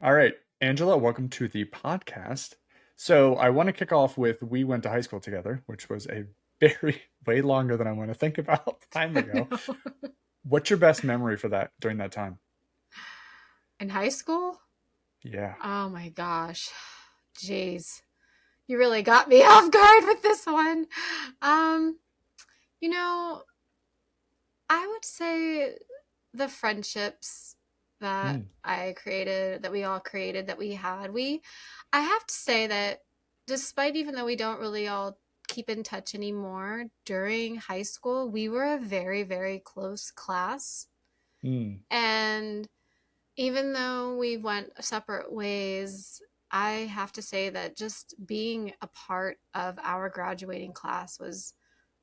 All right, Angela, welcome to the podcast. So I want to kick off with we went to high school together, which was a very way longer than I want to think about time I ago. know. What's your best memory for that during that time? In high school? Yeah. Oh my gosh. Jeez. You really got me off guard with this one. Um, you know, I would say the friendships that Mm, I created, that we all created, that we had. I have to say that despite even though we don't really all keep in touch anymore, during high school, we were a very, very close class. mm, And even though we went separate ways, I have to say that just being a part of our graduating class was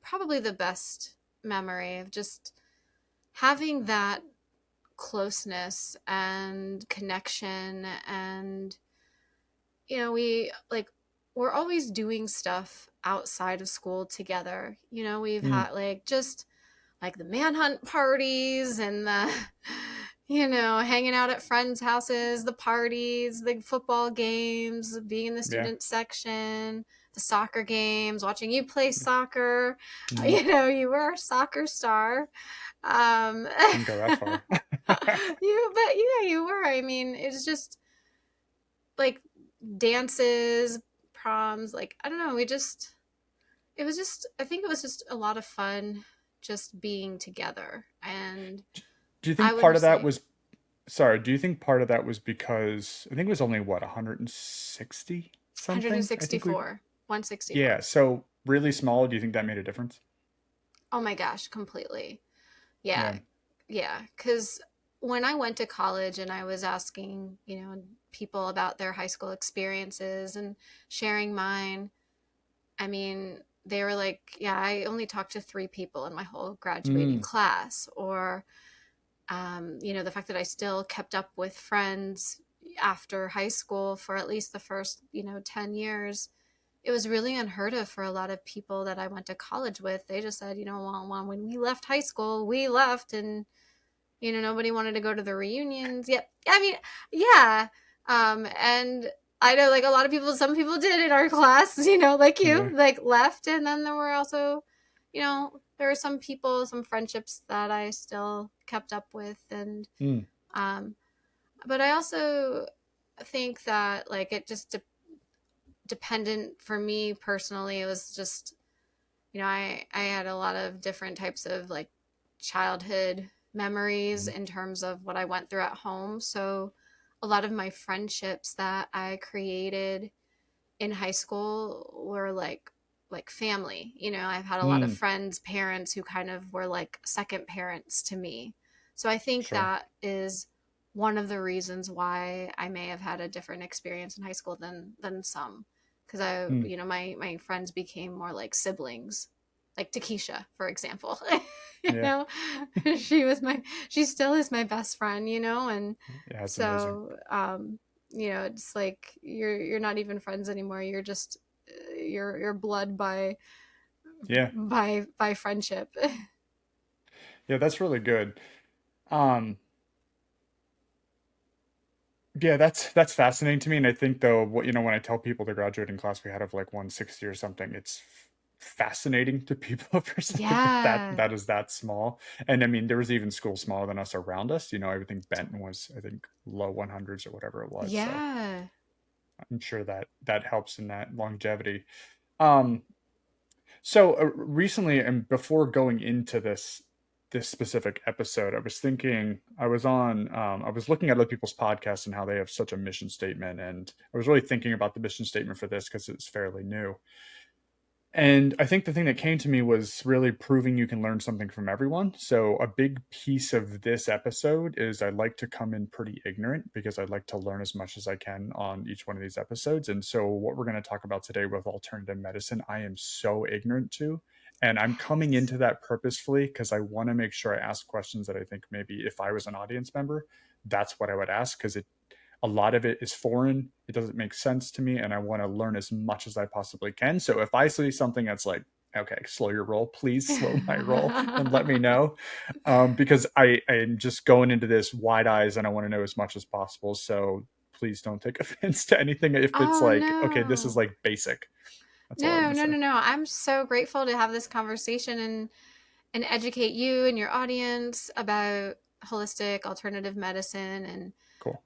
probably the best memory of just having that closeness and connection. And we're always doing stuff outside of school together. We've mm. had like just like the manhunt parties and the hanging out at friends' houses, the parties, the football games, being in the Yeah. student section, the soccer games, watching you play soccer. Mm. You were a soccer star. um Wouldn't go that far. but yeah, you were. I mean, it's just like dances, proms, like I don't know, I think it was just a lot of fun just being together. And Do you I think part would of that say was, sorry, do you think part of that was because I think it was only what, 160 something? I think we, 164. 164. yeah. So really small. Do you think that made a difference? Oh my gosh, completely. Yeah. Yeah. Yeah. Because when I went to college and I was asking, people about their high school experiences and sharing mine, I mean, they were like, yeah, I only talked to three people in my whole graduating Mm, class. Or the fact that I still kept up with friends after high school for at least the first, 10 years. It was really unheard of for a lot of people that I went to college with. They just said, well, when we left high school, we left, and, nobody wanted to go to the reunions. Yep. I mean, yeah. And I know like a lot of people, some people did in our class, like yeah. you, like left. And then there were also, there were some people, some friendships that I still kept up with. And, Mm, um, but I also think that like it just dependent for me personally. It was just, I had a lot of different types of like childhood memories mm, in terms of what I went through at home. So a lot of my friendships that I created in high school were like family. I've had a lot of mm, friends, parents who kind of were like second parents to me. So I think sure. that is one of the reasons why I may have had a different experience in high school than some, because Mm, my friends became more like siblings, like Takesha, for example. you yeah. know she still is my best friend, and Yeah, it's amazing. so it's like you're not even friends anymore. You're just you're blood Yeah. by friendship. Yeah, that's really good. Um, yeah, that's fascinating to me. And I think though, what when I tell people the graduating class we had of like 160 or something, it's fascinating to people for something like that Yeah. that is that small. And I mean, there was even schools smaller than us around us. Everything Benton was, I think, low 100s or whatever it was. So Yeah. I'm sure that that helps in that longevity. Um, So recently, and before going into this specific episode, I was thinking I was looking at other people's podcasts and how they have such a mission statement, and I was really thinking about the mission statement for this because it's fairly new. And I think the thing that came to me was really proving you can learn something from everyone. So, a big piece of this episode is I like to come in pretty ignorant because I'd like to learn as much as I can on each one of these episodes. And so, what we're going to talk about today with alternative medicine, I am so ignorant to. And I'm coming Yes. into that purposefully because I want to make sure I ask questions that I think maybe if I was an audience member, that's what I would ask because a lot of it is foreign. It doesn't make sense to me, and I want to learn as much as I possibly can. So if I see something that's like, okay, slow your roll, please slow my roll and let me know, because I am just going into this wide eyes and I want to know as much as possible. So please don't take offense to anything if it's Oh, like, okay, this is no. like basic. That's all I want No, to no, say. no, no. I'm so grateful to have this conversation and educate you and your audience about holistic alternative medicine. And, Cool.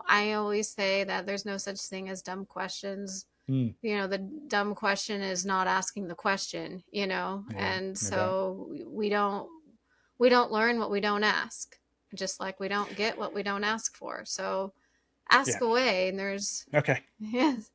I always say that there's no such thing as dumb questions. Mm, The dumb question is not asking the question, yeah, and no doubt. so we don't learn what we don't ask, just like we don't get what we don't ask for. So Yeah. ask away, and there's Okay. yes.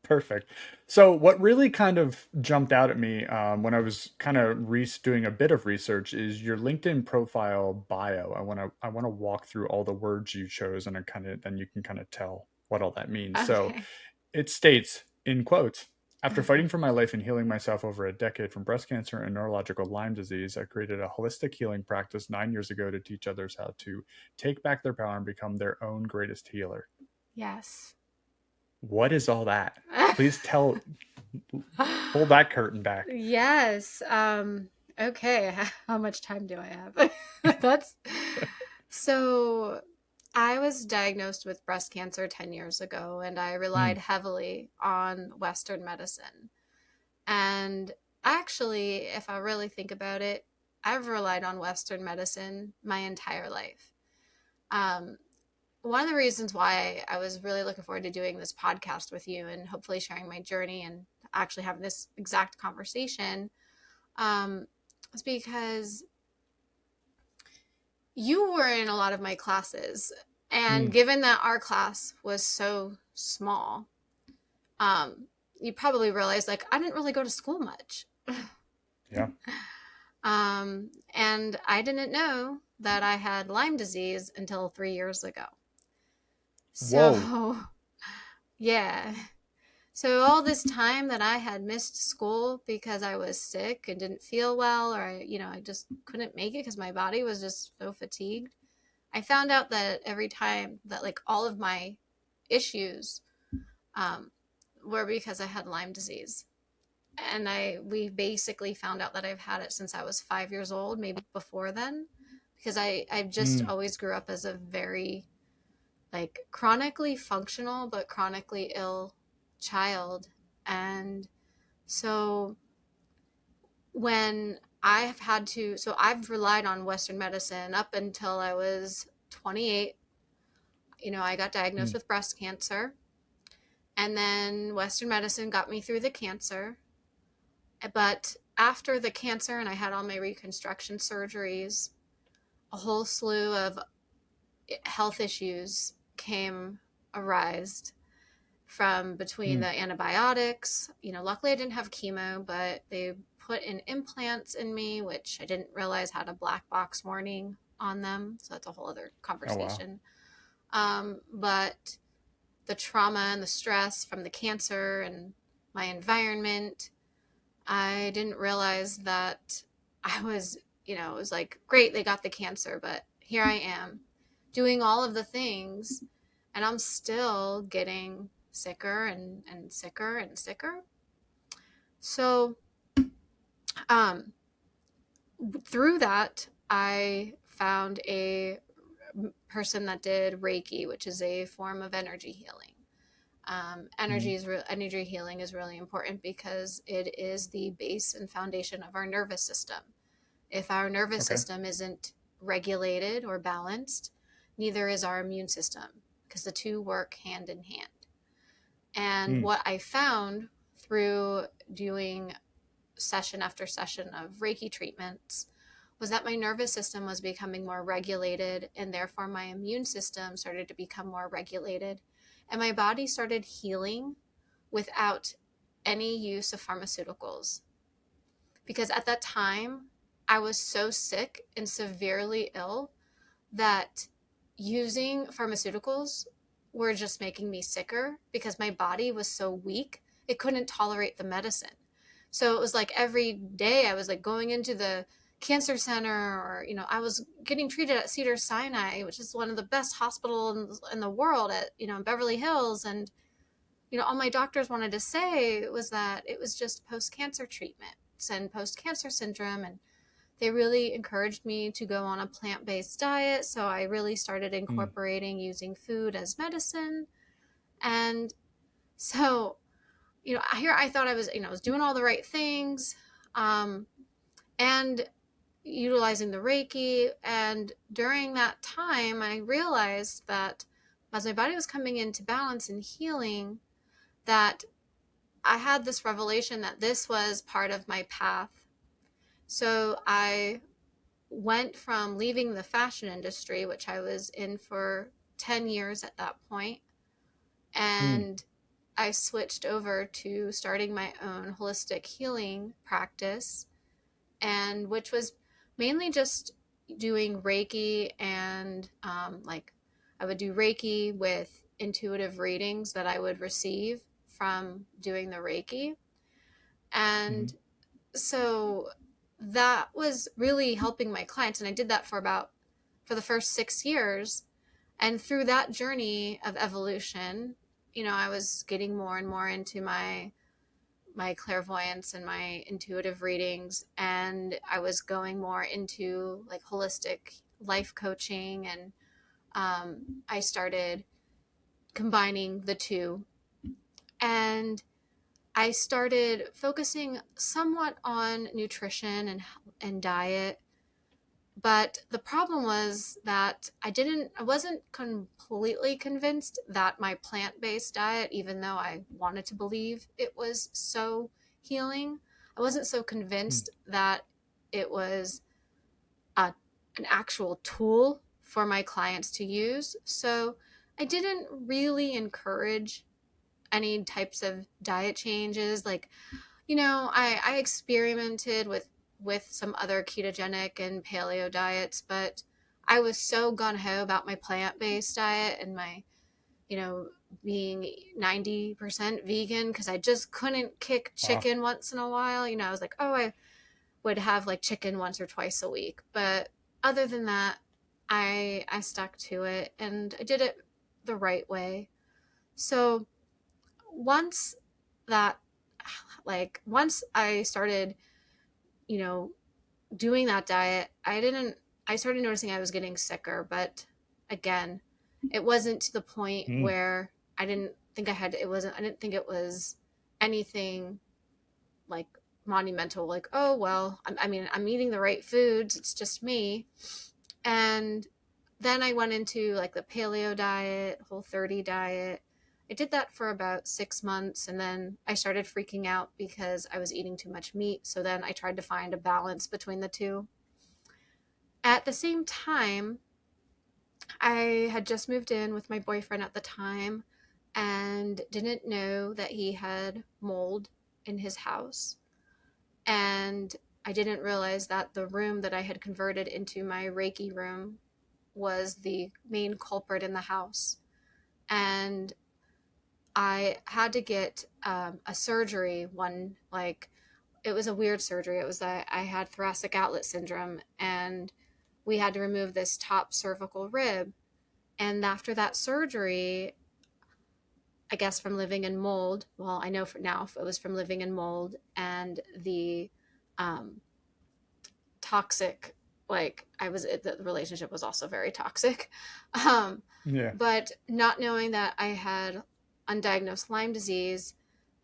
Perfect. So, what really kind of jumped out at me when I was kind of doing a bit of research is your LinkedIn profile bio. I want to walk through all the words you chose, and I kind of then you can kind of tell what all that means. So, Okay. it states in quotes. After fighting Okay. for my life and healing myself over a decade from breast cancer and neurological Lyme disease, I created a holistic healing practice 9 years ago to teach others how to take back their power and become their own greatest healer. Yes. What is all that? Please tell, pull that curtain back. Yes. Okay. How much time do I have? That's so I was diagnosed with breast cancer 10 years ago, and I relied Mm, heavily on Western medicine. And actually, if I really think about it, I've relied on Western medicine my entire life. Um, One of the reasons why I was really looking forward to doing this podcast with you and hopefully sharing my journey and actually having this exact conversation, um, was because you were in a lot of my classes. And mm, given that our class was so small, um, you probably realized like I didn't really go to school much. yeah. And I didn't know that I had Lyme disease until 3 years ago. Whoa. So, yeah. So, all this time that I had missed school because I was sick and didn't feel well, or I just couldn't make it because my body was just so fatigued. I found out that every time that like all of my issues um, were because I had Lyme disease. And we basically found out that I've had it since I was 5 years old, maybe before then, because I just Mm, always grew up as a very like chronically functional but chronically ill child. And so when I've relied on Western medicine up until I was 28. I got diagnosed mm, with breast cancer, and then Western medicine got me through the cancer. But after the cancer, and I had all my reconstruction surgeries, a whole slew of health issues came arised from between mm. the antibiotics. Luckily I didn't have chemo, but they put in implants in me, which I didn't realize had a black box warning on them. So that's a whole other Oh, wow. conversation. But the trauma and the stress from the cancer and my environment, I didn't realize that I was, it was like, great, they got the cancer, but here I am doing all of the things, and I'm still getting sicker and sicker and sicker. So, um, through that, I found a person that did Reiki, which is a form of energy healing. Mm, Energy healing is really important because it is the base and foundation of our nervous system. If our nervous okay. system isn't regulated or balanced, neither is our immune system, because the two work hand in hand. And Mm, what I found through doing session after session of Reiki treatments was that my nervous system was becoming more regulated, and therefore my immune system started to become more regulated, and my body started healing without any use of pharmaceuticals. Because at that time, I was so sick and severely ill that using pharmaceuticals were just making me sicker because my body was so weak, it couldn't tolerate the medicine. So it was like every day I was like going into the cancer center, or I was getting treated at Cedar Sinai, which is one of the best hospitals in the world, at in Beverly Hills. And all my doctors wanted to say was that it was just post cancer treatments and post cancer syndrome. And they really encouraged me to go on a plant-based diet. So I really started Mm. incorporating using food as medicine. And so, here I thought I was, I was doing all the right things, um, and utilizing the Reiki. And during that time, I realized that as my body was coming into balance and healing, that I had this revelation that this was part of my path. So I went from leaving the fashion industry, which I was in for 10 years at that point, Mm. and I switched over to starting my own holistic healing practice, and which was mainly just doing Reiki and like I would do Reiki with intuitive readings that I would receive from doing the Reiki. Mm. And so that was really helping my clients. And I did that for the first 6 years. And through that journey of evolution, I was getting more and more into my clairvoyance and my intuitive readings, and I was going more into like holistic life coaching, and I started combining the two, and I started focusing somewhat on nutrition and diet. But the problem was that I wasn't completely convinced that my plant-based diet, even though I wanted to believe it was so healing, I wasn't so Mm. convinced that it was a, an actual tool for my clients to use. So I didn't really encourage any types of diet changes. Like, I experimented with some other ketogenic and paleo diets, but I was so gun ho about my plant based diet and my, you know, being 90% vegan because I just couldn't kick Wow. chicken once in a while. I was like, oh, I would have like chicken once or twice a week, but other than that, I stuck to it and I did it the right way. So once that once I started, you know, doing that diet, I started noticing I was getting sicker, but again, it wasn't to the point Mm. where I didn't think it was anything like monumental, like, oh, well, I mean, I'm eating the right foods. It's just me. And then I went into like the paleo diet, Whole30 diet. I did that for about 6 months and then I started freaking out because I was eating too much meat. So then I tried to find a balance between the two. At the same time, I had just moved in with my boyfriend at the time and didn't know that he had mold in his house. And I didn't realize that the room that I had converted into my Reiki room was the main culprit in the house. And I had to get a surgery it was a weird surgery. It was that I had thoracic outlet syndrome and we had to remove this top cervical rib. And after that surgery, I guess from living in mold, well, I know for now it was from living in mold and the um, toxic, the relationship was also very toxic. Um, Yeah. but not knowing that I had undiagnosed Lyme disease,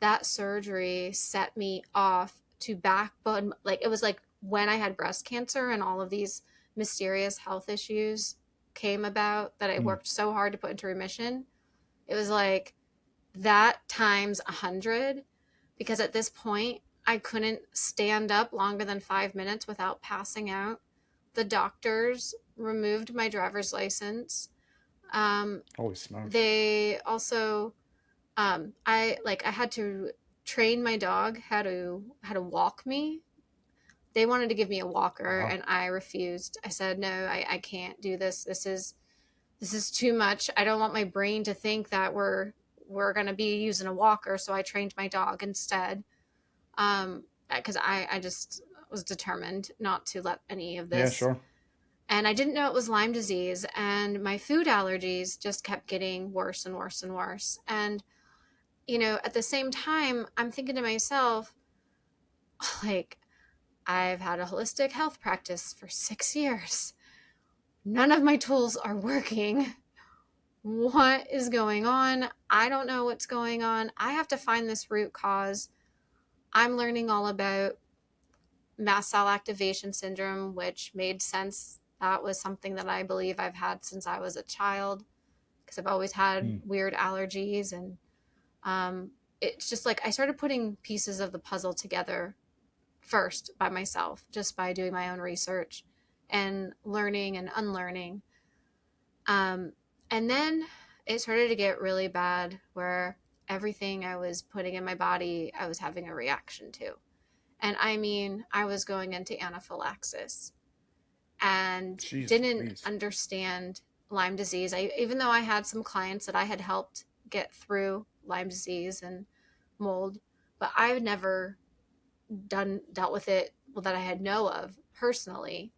that surgery set me off to backbone. Like it was like when I had breast cancer and all of these mysterious health issues came about that I Mm. worked so hard to put into remission. It was like that times 100 because at this point I couldn't stand up longer than 5 minutes without passing out. The doctors removed my driver's license. Um, Holy smokes. they also, I had to train my dog how to walk me. They wanted to give me a walker, Wow. and I refused. I said no, I can't do this. This is too much. I don't want my brain to think that we're going to be using a walker. So I trained my dog instead. Because I just was determined not to let any of Yeah, this. sure. And I didn't know it was Lyme disease. And my food allergies just kept getting worse and worse and worse. And, at the same time, I'm thinking to myself, like, I've had a holistic health practice for 6 years. None of my tools are working. What is going on? I don't know what's going on. I have to find this root cause. I'm learning all about mast cell activation syndrome, which made sense. That was something that I believe I've had since I was a child because I've always had Mm. weird allergies. And um, it's just like I started putting pieces of the puzzle together first by myself, just by doing my own research and learning and unlearning. Um, and then it started to get really bad where everything I was putting in my body, I was having a reaction to. And I mean, I was going into anaphylaxis and Jeez didn't Louise. understand Lyme disease. Even though I had some clients that I had helped get through Lyme disease and mold, but I've never dealt with it that I had know of personally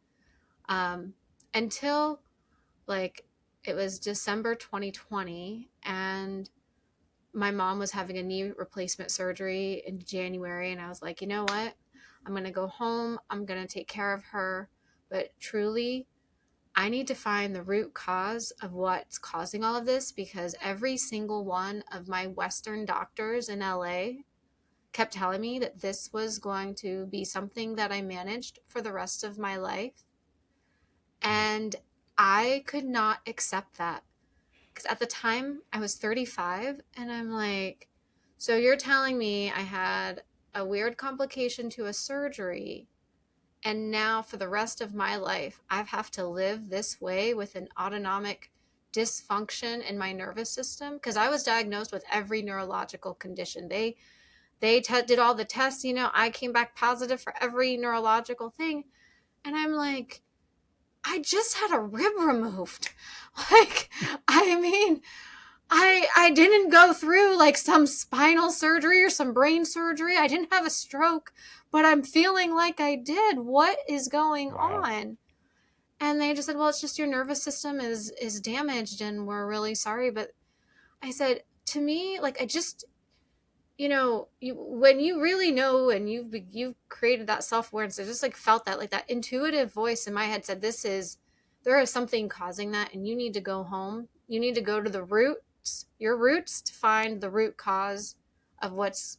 um, until like it was December 2020, and my mom was having a knee replacement surgery in January, and I was like, you know what? I'm going to go home. I'm going to take care of her. But truly, I need to find the root cause of what's causing all of this because every single one of my Western doctors in LA kept telling me that this was going to be something that I managed for the rest of my life. Mm. And I could not accept that because at the time I was 35 and I'm like, so you're telling me I had a weird complication to a surgery and now for the rest of my life I have to live this way with an autonomic dysfunction in my nervous system because I was diagnosed with every neurological condition. They did all the tests, I came back positive for every neurological thing and I'm like, I just had a rib removed. Like, I mean, I didn't go through like some spinal surgery or some brain surgery. I didn't have a stroke, but I'm feeling like I did. What is going Wow. on? And they just said, "Well, it's just your nervous system is damaged and we're really sorry." But I said, to me, like I just when you really know and you've created that self-awareness, I just like felt that like that intuitive voice in my head said there is something causing that and you need to go home. You need to go to the roots, your roots, to find the root cause of what's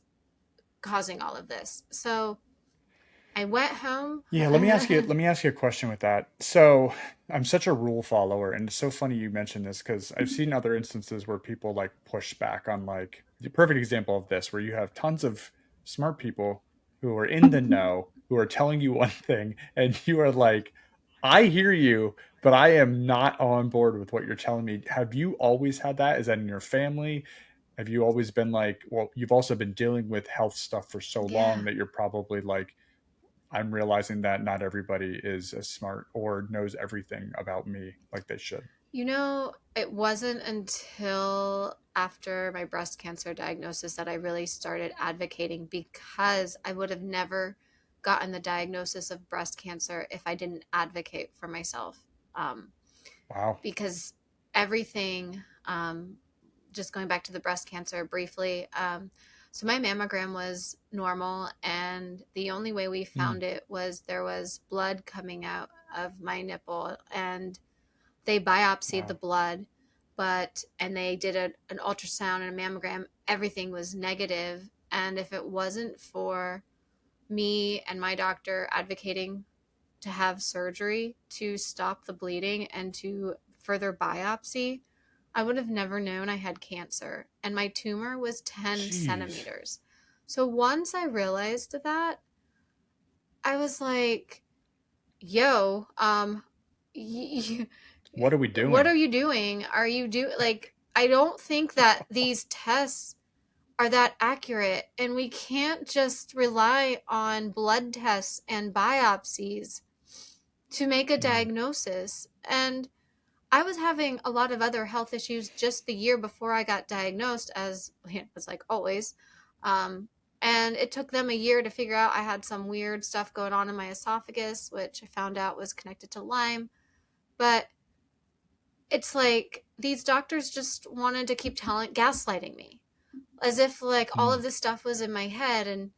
causing all of this. So I went home. Yeah, let me ask you a question with that. So, I'm such a rule follower, and it's so funny you mentioned this because I've seen other instances where people like push back on like the perfect example of this, where you have tons of smart people who are in the know, who are telling you one thing, and you are like, I hear you, but I am not on board with what you're telling me. Have you always had that? Is that in your family? Have you always been like, well, you've also been dealing with health stuff for so long Yeah. that you're probably like, I'm realizing that not everybody is as smart or knows everything about me like they should. It wasn't until after my breast cancer diagnosis that I really started advocating because I would have never gotten the diagnosis of breast cancer if I didn't advocate for myself. Um, Wow. because everything, just going back to the breast cancer briefly, so my mammogram was normal, and the only way we Mm, found it was there was blood coming out of my nipple, and they biopsied the wow. blood, and they did an ultrasound and a mammogram. Everything was negative, and if it wasn't for me and my doctor advocating to have surgery to stop the bleeding and to further biopsy, I would have never known I had cancer. And my tumor was 10 Jeez. centimeters. So once I realized that, I was like, yo, y- What are we what doing? are you doing? Are you like, I don't think that these tests are that accurate, and we can't just rely on blood tests and biopsies to make a Mm, diagnosis. And I was having a lot of other health issues just the year before I got diagnosed, as it was like always. Um, and it took them a year to figure out I had some weird stuff going on in my esophagus, which I found out was connected to Lyme. But it's like these doctors just wanted to keep gaslighting me as if like all mm, of this stuff was in my head. And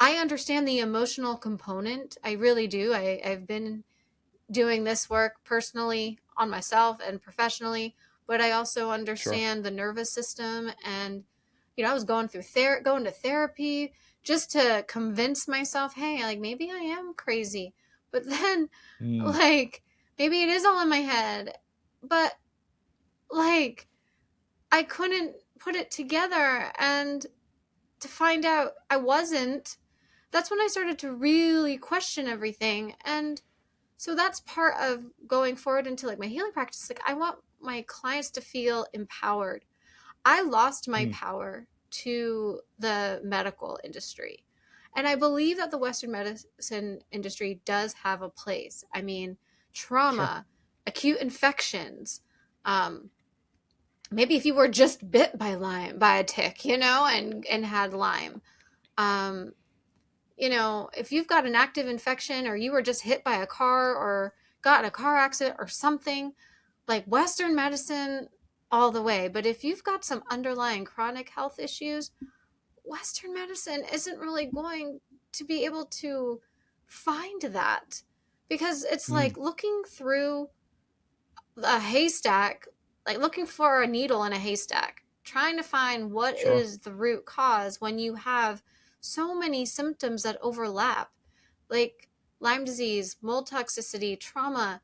I understand the emotional component. I really do. I've been doing this work personally on myself and professionally, but I also Sure. understand the nervous system. And I was going through going to therapy just to convince myself, hey, like maybe I am crazy. But then Mm, like maybe it is all in my head. But like I couldn't put it together, and to find out I wasn't, that's when I started to really question everything. And so that's part of going forward into like my healing practice. Like I want my clients to feel empowered. I lost my mm, power to the medical industry. And I believe that the Western medicine industry does have a place. I mean, sure. trauma, acute infections, um, maybe if you were just bit by Lyme, by a tick, and had Lyme. Um, if you've got an active infection, or you were just hit by a car or got in a car accident or something, like Western medicine all the way. But if you've got some underlying chronic health issues, Western medicine isn't really going to be able to find that, because it's Mm, like looking through a haystack, like looking for a needle in a haystack, trying to find what sure. is the root cause when you have so many symptoms that overlap, like Lyme disease, mold toxicity, trauma.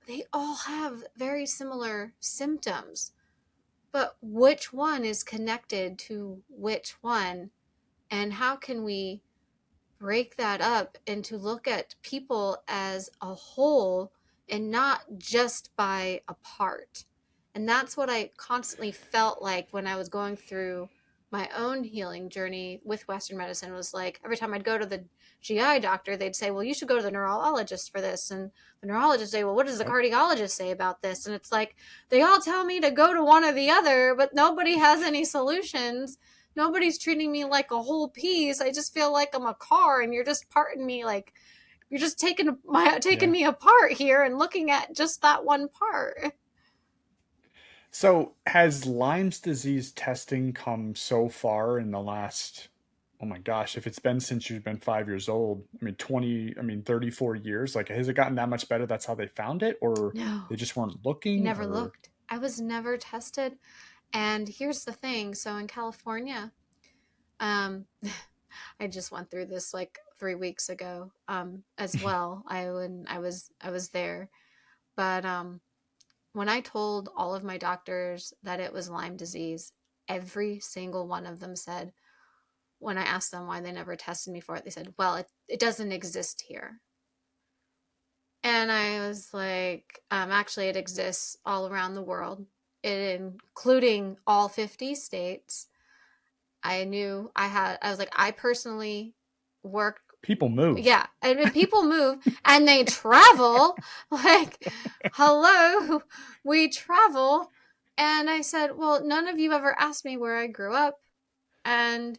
They all have very similar symptoms, but which one is connected to which one? And how can we break that up and to look at people as a whole and not just by a part? And that's what I constantly felt like when I was going through my own healing journey with Western medicine. Was like every time I'd go to the GI doctor, they'd say, well, you should go to the neurologist for this. And the neurologist say, well, what does the Yep. cardiologist say about this? And it's like they all tell me to go to one or the other, but nobody has any solutions. Nobody's treating me like a whole piece. I just feel like I'm a car, and you're just parting me, like you're just taking Yeah. me apart here and looking at just that one part. So has Lyme's disease testing come so far in the last, oh my gosh, if it's been since you've been 5 years old, I mean, 20, I mean, 34 years, like, has it gotten that much better? That's how they found it? Or No, they just weren't I looking? never Or, looked. I was never tested. And here's the thing. So in California, um, I just went through this like 3 weeks ago, as well. I was there, but when I told all of my doctors that it was Lyme disease, every single one of them said, when I asked them why they never tested me for it, they said, well, it doesn't exist here. And I was like, actually, it exists all around the world, including all 50 states. I was like, I personally work. people move. Yeah. And people move and they travel. Like, hello, we travel. And I said, well, none of you ever asked me where I grew up. And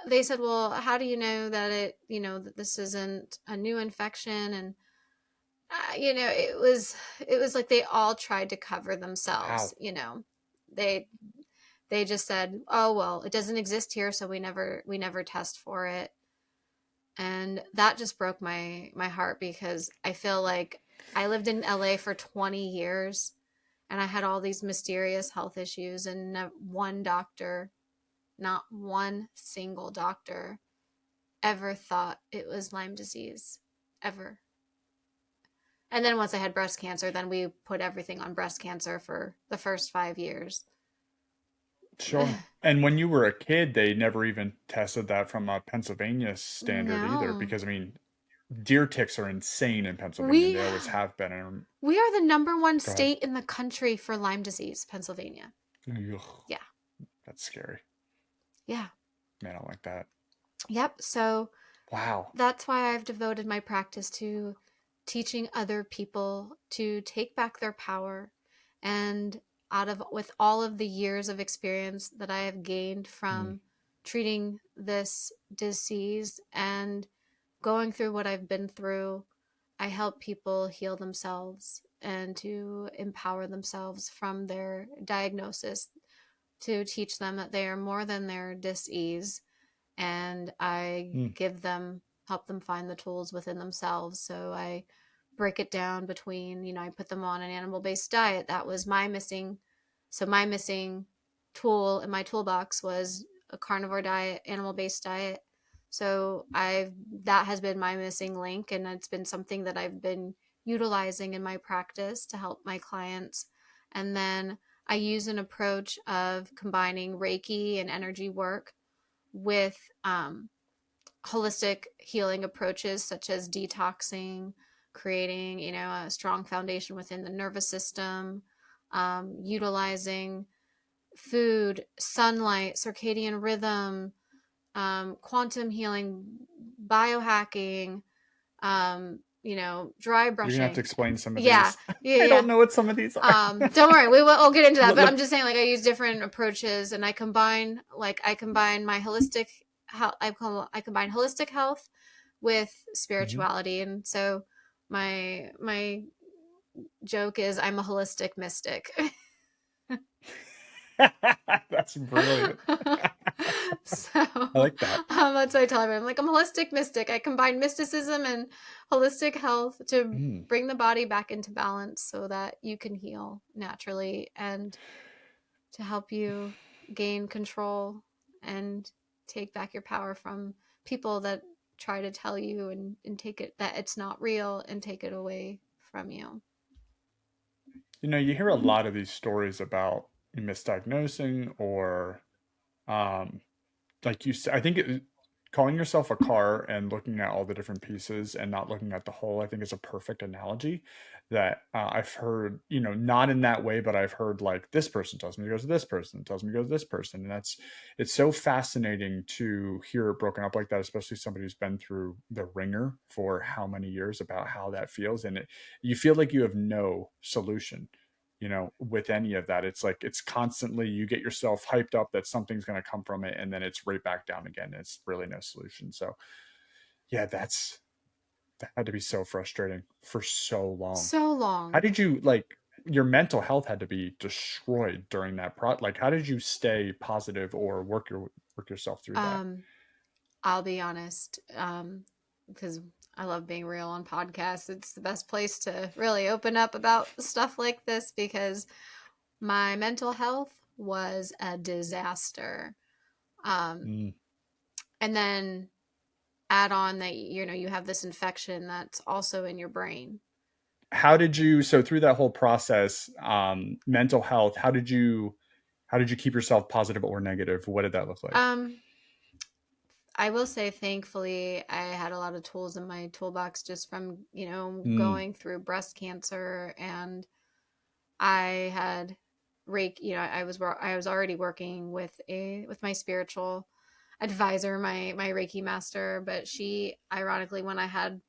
they said, well, how do you know that that this isn't a new infection? And it was like they all tried to cover themselves. Wow. They they just said, oh well, it doesn't exist here, so we never test for it. And that just broke my heart, because I feel like I lived in LA for 20 years, and I had all these mysterious health issues, and one doctor, not one single doctor, ever thought it was Lyme disease, ever. And then once I had breast cancer, then we put everything on breast cancer for the first 5 years. Sure. And when you were a kid, they never even tested that from a Pennsylvania standard either, No. because I mean, deer ticks are insane in Pennsylvania, and We they always have been. And we are the number one go ahead. state in the country for Lyme disease, Pennsylvania. Ugh, Yeah. that's scary. Yeah. Man, I don't like that. Yep. So Wow. that's why I've devoted my practice to teaching other people to take back their power. And with all of the years of experience that I have gained Mm, from treating this disease and going through what I've been through, I help people heal themselves and to empower themselves from their diagnosis, to teach them that they are more than their disease, and I Mm. help them find the tools within themselves. So I break it down between, I put them on an animal-based diet. That was my missing tool in my toolbox was a carnivore diet, animal-based diet. So that has been my missing link, and it's been something that I've been utilizing in my practice to help my clients. And then I use an approach of combining Reiki and energy work with holistic healing approaches such as detoxing, creating, a strong foundation within the nervous system, utilizing food, sunlight, circadian rhythm, quantum healing, biohacking, dry You're gonna have to brushing. explain some of Yeah, these. yeah, I yeah. don't know what some of these are. Don't worry, I'll get into that. But I'm Look, just saying, like, I use different approaches, and I combine my holistic health. I combine holistic health with mhm. spirituality, and so my joke is I'm a holistic mystic. That's brilliant. So I like that. that's what I tell everyone. I'm like, I'm a holistic mystic. I combine mysticism and holistic health to Mm. bring the body back into balance so that you can heal naturally, and to help you gain control and take back your power from people that try to tell you and take it that it's not real and take it away from you. You hear a lot of these stories about misdiagnosing or um, like you said, I think calling yourself a car and looking at all the different pieces and not looking at the whole, I think is a perfect analogy that I've heard, not in that way, but I've heard like this person tells me to go to this person, tells me to go to this person. And it's so fascinating to hear it broken up like that, especially somebody who's been through the ringer for how many years about how that feels. And you feel like you have no solution with any of that. It's like it's constantly you get yourself hyped up that something's going to come from it, and then it's right back down again. It's really no solution. So yeah, that had to be so frustrating for so long. So How long. did you like your mental health had to be destroyed during that like how did you stay positive or work yourself through that? Um, I'll be honest, because I love being real on podcasts. It's the best place to really open up about stuff like this because my mental health was a disaster. Um, Mm. and then add on that, you have this infection that's also in your brain. How did you so through that whole process, mental health, how did you keep yourself positive or negative? What did that look like? Um, I will say, thankfully, I had a lot of tools in my toolbox just from, Mm. going through breast cancer, and I had I was already working with my spiritual advisor, my Reiki master, but she, ironically, when I had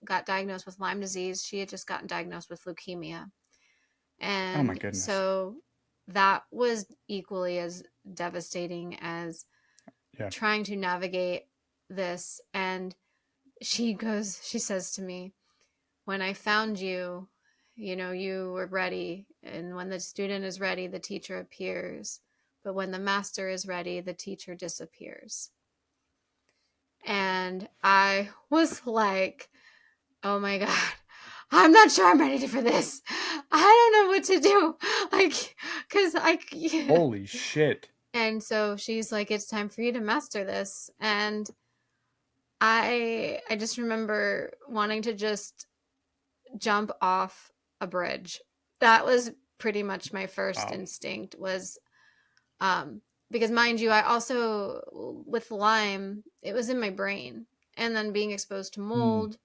got diagnosed with Lyme disease, she had just gotten diagnosed with leukemia. Oh my And goodness. so that was equally as devastating as Yeah. trying to navigate this. And she says to me, when I found you, you were ready. And when the student is ready, the teacher appears. But when the master is ready, the teacher disappears. And I was like, oh my God, I'm not sure I'm ready for this. I don't know what to do. Like, because Holy shit. and so she's like, it's time for you to master this. And I just remember wanting to just jump off a bridge. That was pretty much my first Wow. instinct was um because mind you, I also with Lyme, it was in my brain. And then being exposed to Mm. mold,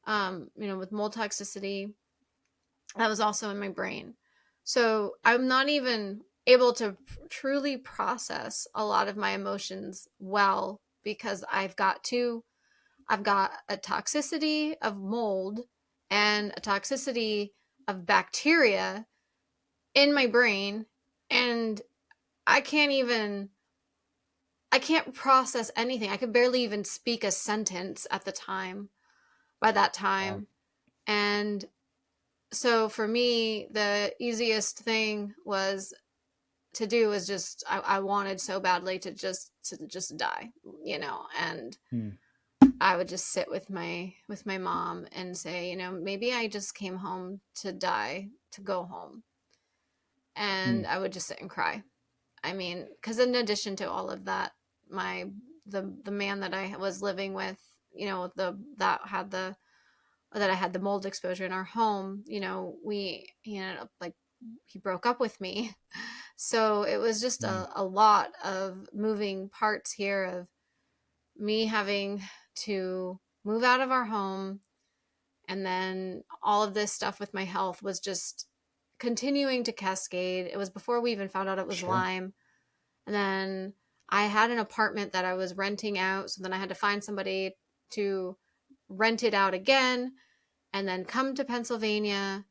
with mold toxicity, that was also in my brain. So I'm not even able to truly process a lot of my emotions well because I've got a toxicity of mold and a toxicity of bacteria in my brain, and I can't even I can't process anything. I could barely even speak a sentence at the time by that Wow. time. And so for me, the easiest thing was to do was just, I wanted so badly to just die, and Mm. I would just sit with my mom and say, maybe I just came home to die, to go home. And Mm. I would just sit and cry. I mean, because in addition to all of that, my the man that I was living with, the that I had the mold exposure in our home, we he ended up, like, he broke up with me. So it was just Mm. a lot of moving parts here, of me having to move out of our home, and then all of this stuff with my health was just continuing to cascade. It was before we even found out it was Sure. Lyme. And then I had an apartment that I was renting out. So then I had to find somebody to rent it out again, and then come to Pennsylvania.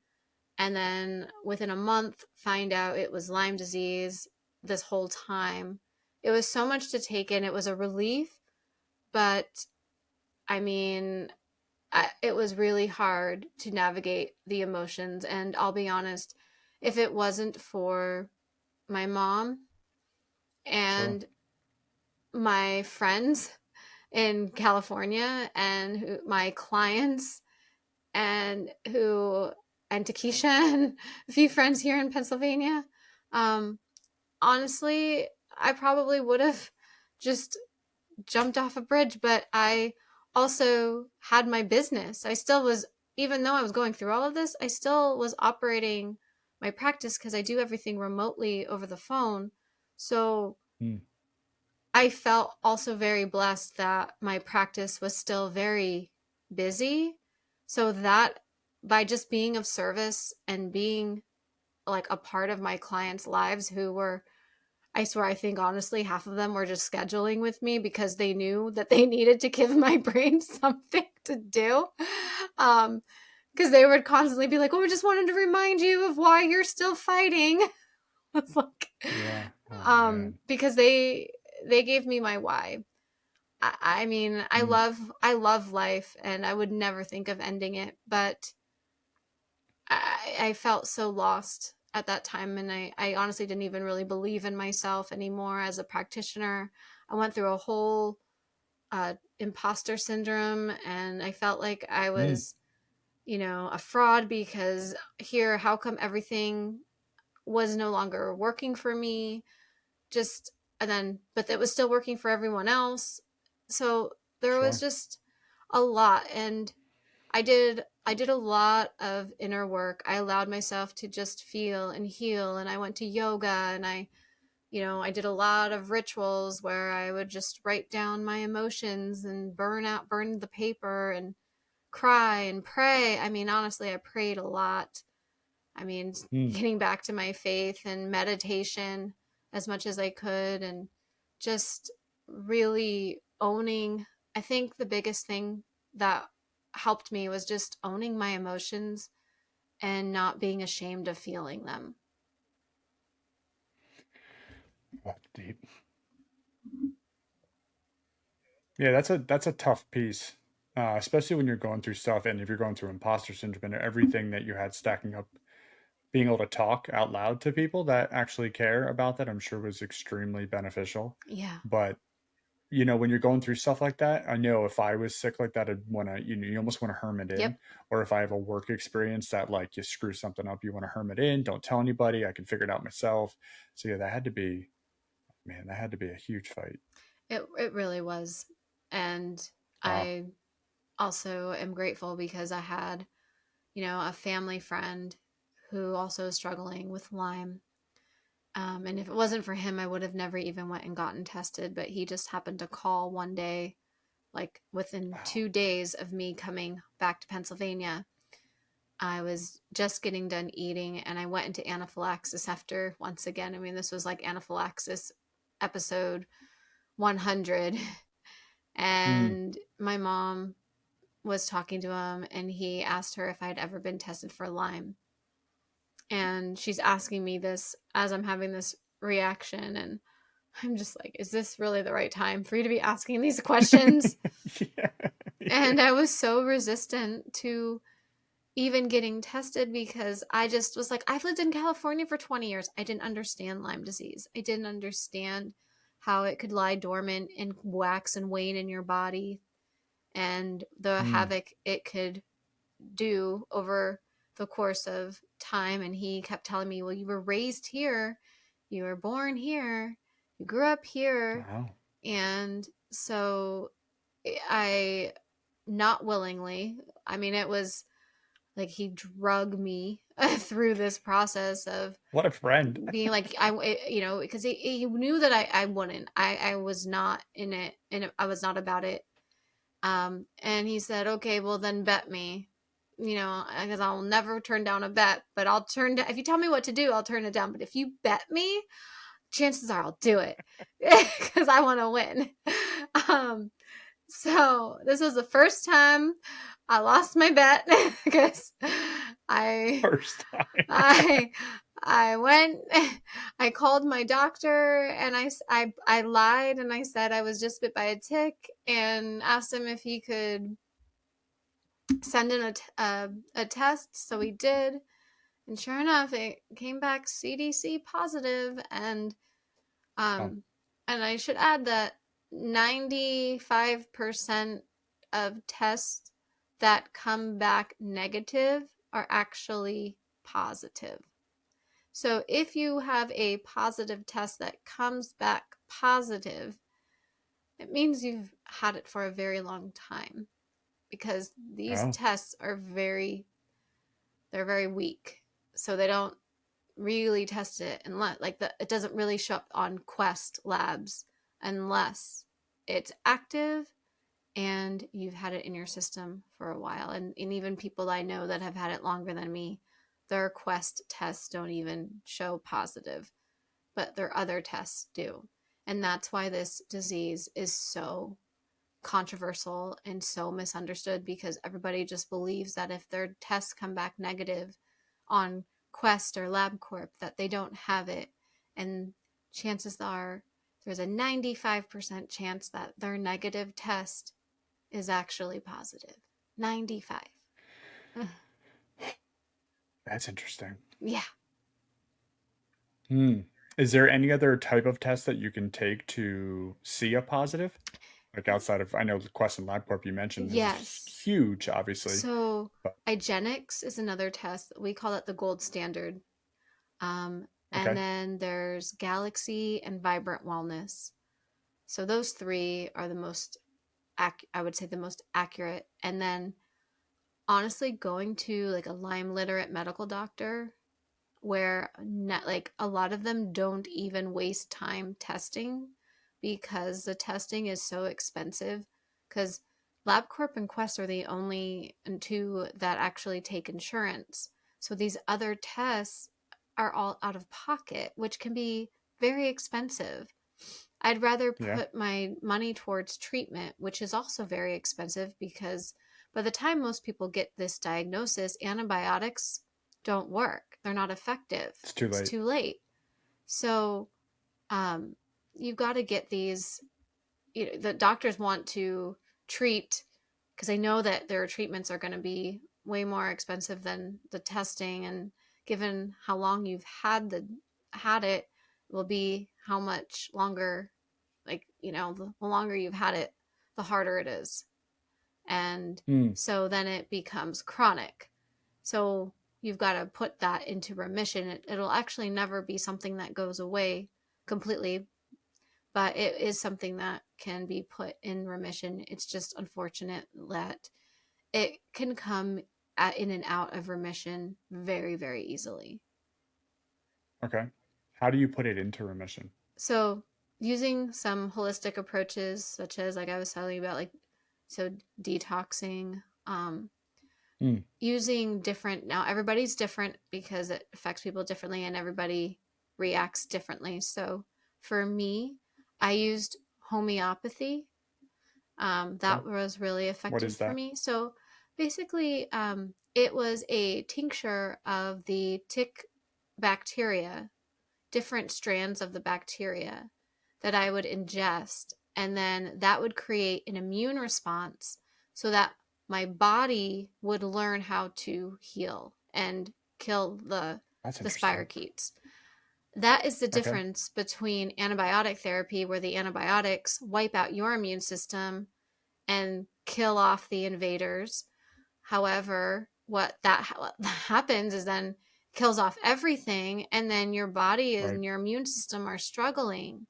And then within a month, find out it was Lyme disease this whole time. It was so much to take in. It was a relief, but I mean, it was really hard to navigate the emotions. And I'll be honest, if it wasn't for my mom Sure. and my friends in California, and my clients, and Takesha and a few friends here in Pennsylvania, um, honestly, I probably would have just jumped off a bridge. But I also had my business. I still was, even though I was going through all of this, I still was operating my practice, because I do everything remotely over the phone. So Mm. I felt also very blessed that my practice was still very busy. So that, by just being of service and being like a part of my clients' lives, who were, I swear, I think honestly, half of them were just scheduling with me because they knew that they needed to give my brain something to do. Um, because they would constantly be like, "Oh, we just wanted to remind you of why you're still fighting." It's like, Yeah. Oh man. because they gave me my why. I mean, Mm. I love life, and I would never think of ending it, but I felt so lost at that time, and I honestly didn't even really believe in myself anymore as a practitioner. I went through a whole imposter syndrome, and I felt like I Mm. was, a fraud, because here, how come everything was no longer working for me? Just, and then, but it was still working for everyone else. So there was Sure. just a lot. And I did a lot of inner work. I allowed myself to just feel and heal, and I went to yoga, and I did a lot of rituals where I would just write down my emotions and burn the paper, and cry and pray. I mean, honestly, I prayed a lot. I mean, Mm. getting back to my faith and meditation as much as I could, and just really owning. I think the biggest thing that helped me was just owning my emotions and not being ashamed of feeling them. That's deep. Yeah, that's a tough piece, especially when you're going through stuff, and if you're going through imposter syndrome and everything that you had stacking up. Being able to talk out loud to people that actually care about that, I'm sure was extremely beneficial. Yeah. But when you're going through stuff like that, I know if I was sick like that, I'd want to, you almost want to hermit in. Yep. Or if I have a work experience that, like, you screw something up, you want to hermit in, don't tell anybody, I can figure it out myself. So yeah, that had to be, man, that had to be a huge fight. It really was. And Wow. I also am grateful because I had, a family friend who also is struggling with Lyme. And if it wasn't for him, I would have never even went and gotten tested. But he just happened to call one day, like within Wow. 2 days of me coming back to Pennsylvania. I was just getting done eating, and I went into anaphylaxis after, once again. I mean, this was like anaphylaxis episode 100. Mm. And my mom was talking to him, and he asked her if I'd ever been tested for Lyme. And she's asking me this as I'm having this reaction. And I'm just like, is this really the right time for you to be asking these questions? Yeah. And Yeah. I was so resistant to even getting tested because I just was like, I've lived in California for 20 years. I didn't understand Lyme disease. I didn't understand how it could lie dormant and wax and wane in your body and the Mm. havoc it could do over the course of time. And he kept telling me, well, you were raised here, you were born here, you grew up here. Wow. And so I, not willingly, I mean, it was like he drug me through this process of What a friend. being like because he knew that I wouldn't, I was not in it, and I was not about it. And he said, okay, well then bet me, because I'll never turn down a bet, but I'll turn down, if you tell me what to do, I'll turn it down, but if you bet me, chances are I'll do it because I want to win. um so this was the first time I lost my bet because I First time. I I went I called my doctor and I lied and I said I was just bit by a tick and asked him if he could send in a test, so he did, and sure enough it came back CDC positive. And Oh, um and I should add that 95% of tests that come back negative are actually positive. So if you have a positive test that comes back positive, it means you've had it for a very long time, because these oh, tests are they're very weak. So they don't really test it unless it doesn't really show up on Quest labs unless it's active and you've had it in your system for a while. And even people I know that have had it longer than me, their Quest tests don't even show positive, but their other tests do. And that's why this disease is so controversial and so misunderstood, because everybody just believes that if their tests come back negative on Quest or LabCorp, that they don't have it. And chances are there's a 95% chance that their negative test is actually positive. 95. that's interesting. Yeah. Hmm. Is there any other type of test that you can take to see a positive? Like outside of, I know the Quest and LabCorp you mentioned is Yes. huge, obviously. So But IGeneX is another test. We call it the gold standard. And okay. then there's Galaxy and Vibrant Wellness. So those three are the most, I would say, the most accurate. And then honestly, going to like a Lyme literate medical doctor, where like a lot of them don't even waste time testing because the testing is so expensive. Because LabCorp and Quest are the only two that actually take insurance. So these other tests are all out of pocket, which can be very expensive. I'd rather Yeah. put my money towards treatment, which is also very expensive, because by the time most people get this diagnosis, antibiotics don't work. They're not effective. It's too It's late. too late. So um, you've got to get these. The doctors want to treat because they know that their treatments are going to be way more expensive than the testing, and given how long you've had it, will be how much longer. Like the longer you've had it, the harder it is, and Hmm. so then it becomes chronic. So you've got to put that into remission. It'll actually never be something that goes away completely, but it is something that can be put in remission. It's just unfortunate that it can come in and out of remission very, very easily. Okay. How do you put it into remission? So using some holistic approaches, such as like I was telling you about, like so detoxing, Hmm. using different, now everybody's different because it affects people differently and everybody reacts differently. So for me, I used homeopathy. Okay. That was really What effective is for that? me. So basically, it was a tincture of the tick bacteria, different strands of the bacteria that I would ingest. And then that would create an immune response, so that my body would learn how to heal and kill That's the interesting. spirochetes. That is the Okay. difference between antibiotic therapy, where the antibiotics wipe out your immune system and kill off the invaders. However, what happens is then kills off everything, and then your body Right. and your immune system are struggling,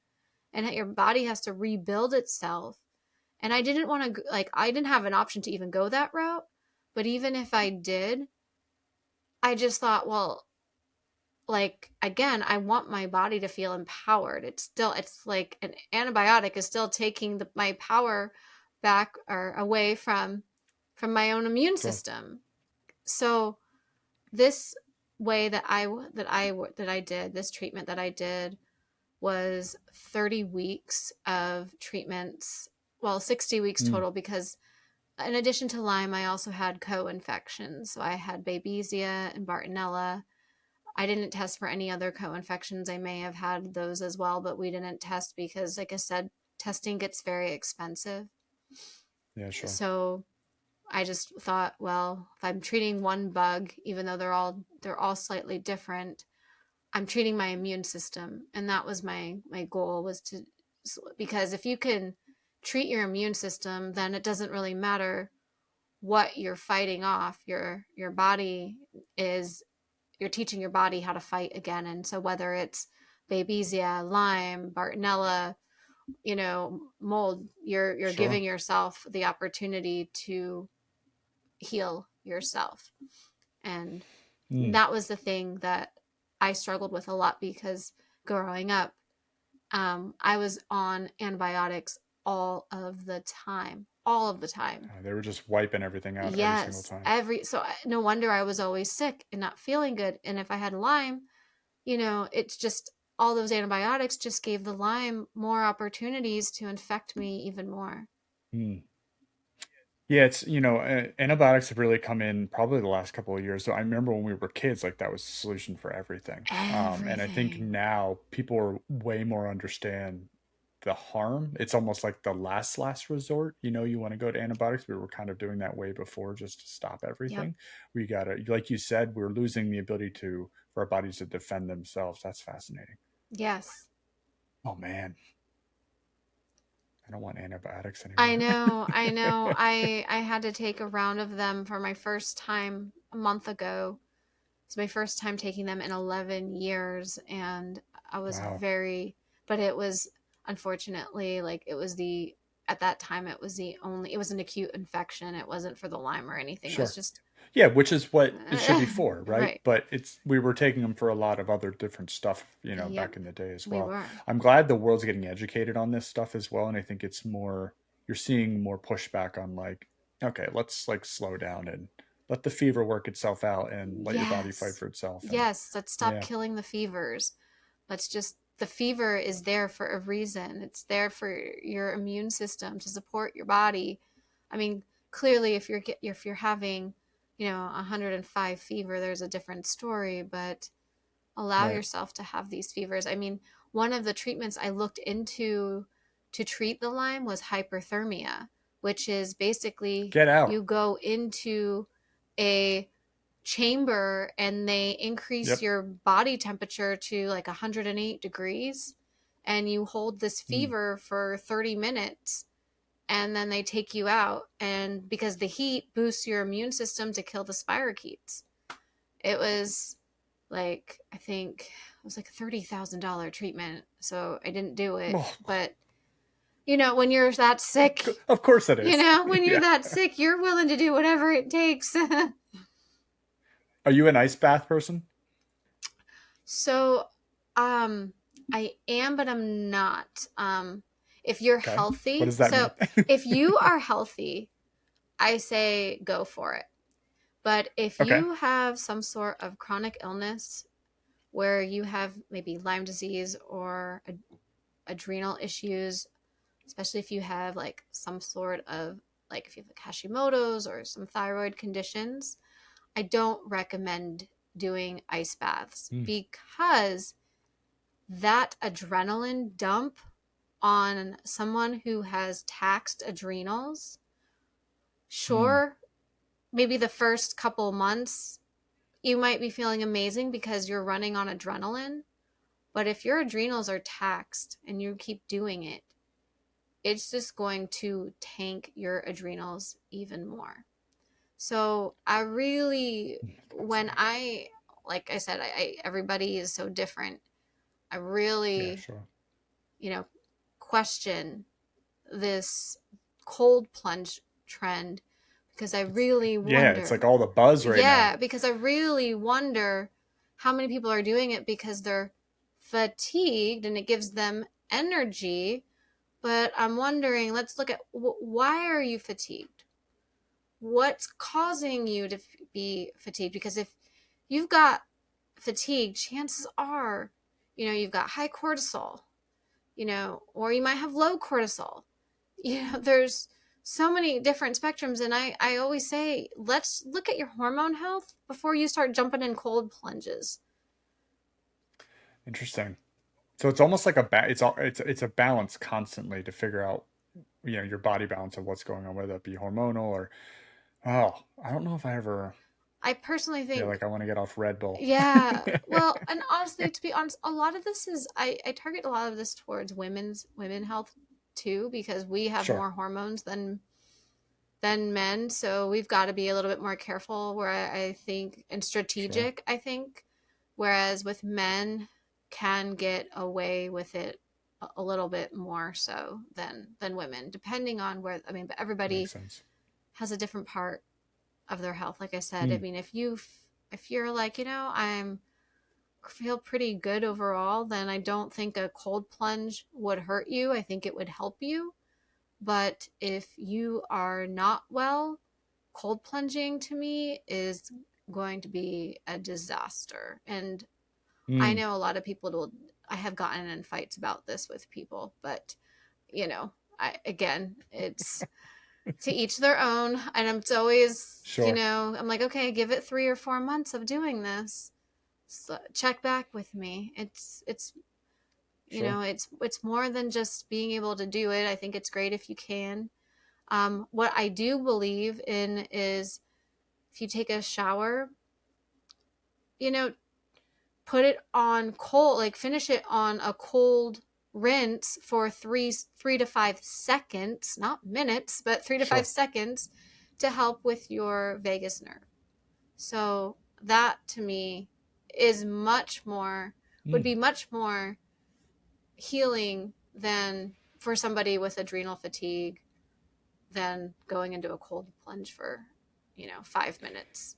and your body has to rebuild itself. And I didn't want to, like, I didn't have an option to even go that route. But even if I did, I just thought, well, like, again, I want my body to feel empowered. It's like an antibiotic is still taking my power back or away from my own immune Sure. system. So this way that I did this treatment that I did was 30 weeks of treatments. Well, 60 weeks Mm. total, because in addition to Lyme, I also had co-infections. So I had Babesia and Bartonella. I didn't test for any other co-infections. I may have had those as well, but we didn't test because, like I said, testing gets very expensive. Yeah, sure. So I just thought, well, if I'm treating one bug, even though they're all slightly different, I'm treating my immune system, and that was my goal, was to, because if you can treat your immune system, then it doesn't really matter what you're fighting off. Your body is you're teaching your body how to fight again. And so whether it's Babesia, Lyme, Bartonella, mold, you're Sure. giving yourself the opportunity to heal yourself. And Mm. that was the thing that I struggled with a lot, because growing up, I was on antibiotics all of the time. They were just wiping everything out every single Yes, time. no wonder I was always sick and not feeling good. And if I had Lyme, it's just all those antibiotics just gave the Lyme more opportunities to infect me even more. Mm. Yeah, it's antibiotics have really come in probably the last couple of years. So I remember when we were kids, like that was the solution for everything. And I think Everything. now people are way more understand the harm. It's almost like the last resort. You want to go to antibiotics. We were kind of doing that way before, just to stop Yep. everything. We gotta, like you said, we're losing the ability for our bodies to defend themselves. That's fascinating. Yes. Oh man, I don't want antibiotics I anymore. know. I know. I had to take a round of them for my first time a month ago. It's my first time taking them in 11 years, and I was Wow. very, but it was, unfortunately, like, it was the at that time it was the only, it was an acute infection. It wasn't for the Lyme or anything. It was Sure. just Yeah, which is what it should be for, right? right. But we were taking them for a lot of other different stuff, Yep, back in the day as we well. were. I'm glad the world's getting educated on this stuff as well, and I think you're seeing more pushback on, like, okay, let's like slow down and let the fever work itself out and let your body fight Yes. for itself. And Yes, let's stop yeah, killing the fevers. Let's just, the fever is there for a reason. It's there for your immune system to support your body. I mean, clearly if you're having, 105 fever, there's a different story, but allow right. yourself to have these fevers. I mean, one of the treatments I looked into to treat the Lyme was hyperthermia, which is basically Get out. you go into a chamber and they increase Yep. your body temperature to like 108 degrees, and you hold this Mm. fever for 30 minutes, and then they take you out, and because the heat boosts your immune system to kill the spirochetes. It was like, I think it was like a $30,000 treatment, so I didn't do it. Oh, But when you're that sick, of course it is. when you're Yeah. that sick, you're willing to do whatever it takes. Are you an ice bath person? So, um, I am, but I'm not. If you're Okay. What healthy, does that so mean? if you are healthy, I say go for it. But if Okay. you have some sort of chronic illness where you have maybe Lyme disease or adrenal issues, especially if you have like some sort of, like, if you have like Hashimoto's or some thyroid conditions, I don't recommend doing ice baths, Mm. because that adrenaline dump on someone who has taxed adrenals, Mm. sure, maybe the first couple months, you might be feeling amazing because you're running on adrenaline. But if your adrenals are taxed and you keep doing it, it's just going to tank your adrenals even more. So I really, when Fascinating. I, like I said, everybody is so different. I Yeah, really, sure. you know, question this cold plunge trend because I really Yeah, it's wonder. like all the buzz right now. Yeah, because I really wonder how many people are doing it because they're fatigued and it gives them energy. But I'm wondering, let's look at why are you fatigued? What's causing you to be fatigued? Because if you've got fatigue, chances are, you've got high cortisol, or you might have low cortisol. There's so many different spectrums. And I always say, let's look at your hormone health before you start jumping in cold plunges. Interesting. So it's almost like it's a balance constantly to figure out, your body balance of what's going on, whether it be hormonal or, oh, I don't know if I ever I personally feel think, like I want to get off Red Bull. yeah, well, and honestly, to be honest, a lot of this is, I target a lot of this towards women health too, because we have Sure, more hormones than men, so we've got to be a little bit more careful where I think, and sure. strategic, I think, whereas with men can get away with it a little bit more so than women, depending on where, I mean, but Makes everybody sense. has a different part of their health. Like I said, I Hmm. mean, if you're like, I'm feel pretty good overall, then I don't think a cold plunge would hurt you. I think it would help you. But if you are not well, cold plunging to me is going to be a disaster. And I Hmm. know a lot of people will, I have gotten in fights about this with people, but you know, again, it's to each their own. And it's always, Sure, I'm like, okay, give it 3 or 4 months of doing this. So check back with me. It's sure. it's more than just being able to do it. I think it's great if you can. What I do believe in is if you take a shower, you know, put it on cold, like finish it on a cold rinse for three to 5 seconds, not minutes, but 3 to 5 Sure. seconds to help with your vagus nerve. So that to me is much more would Hmm. be much more healing than for somebody with adrenal fatigue than going into a cold plunge for 5 minutes.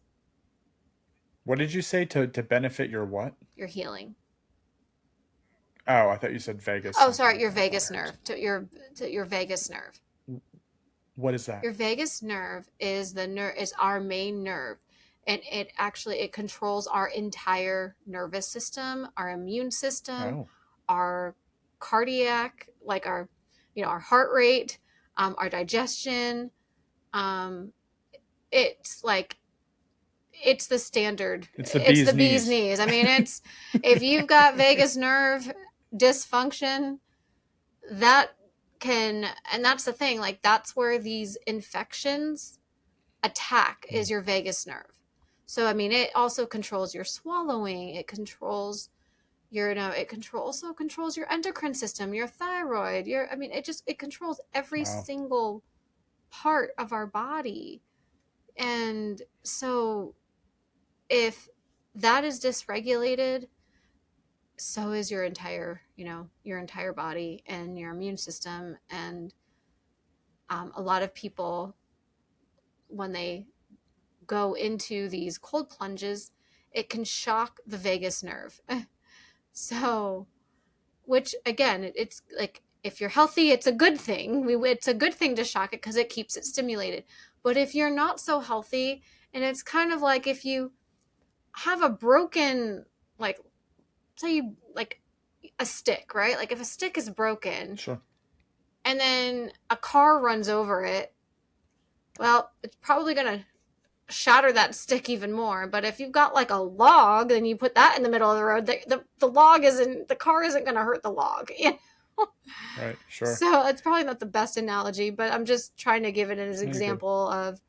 What did you say to benefit your what? You're healing. Oh, I thought you said Vegas Oh, sorry, something. your I thought I vagus heard nerve, to your vagus nerve. something. What is that? Your vagus nerve is our main nerve, and it controls our entire nervous system, our immune system, Oh, our cardiac, like our heart rate, our digestion. Um, it's like it's the standard. it's the It's the bee's bee's knees. knees. I mean, it's if you've got vagus nerve dysfunction, that and that's the thing, like that's where these infections attack Hmm. is your vagus nerve. So I mean, it also controls your swallowing, also controls your endocrine system, your thyroid, I mean, it controls every Wow. single part of our body. And so if that is dysregulated, so is your entire body and your immune system. And a lot of people, when they go into these cold plunges, it can shock the vagus nerve. So, which again, it's like if you're healthy, it's a good thing. It's a good thing to shock it because it keeps it stimulated. But if you're not so healthy, and it's kind of like if you have a broken, like, say you like a stick, right? Like if a stick is broken Sure. and then a car runs over it, well, it's probably going to shatter that stick even more. But if you've got like a log and you put that in the middle of the road, the car isn't going to hurt the log. Right. Sure. So it's probably not the best analogy, but I'm just trying to give it as an No, you're good. example of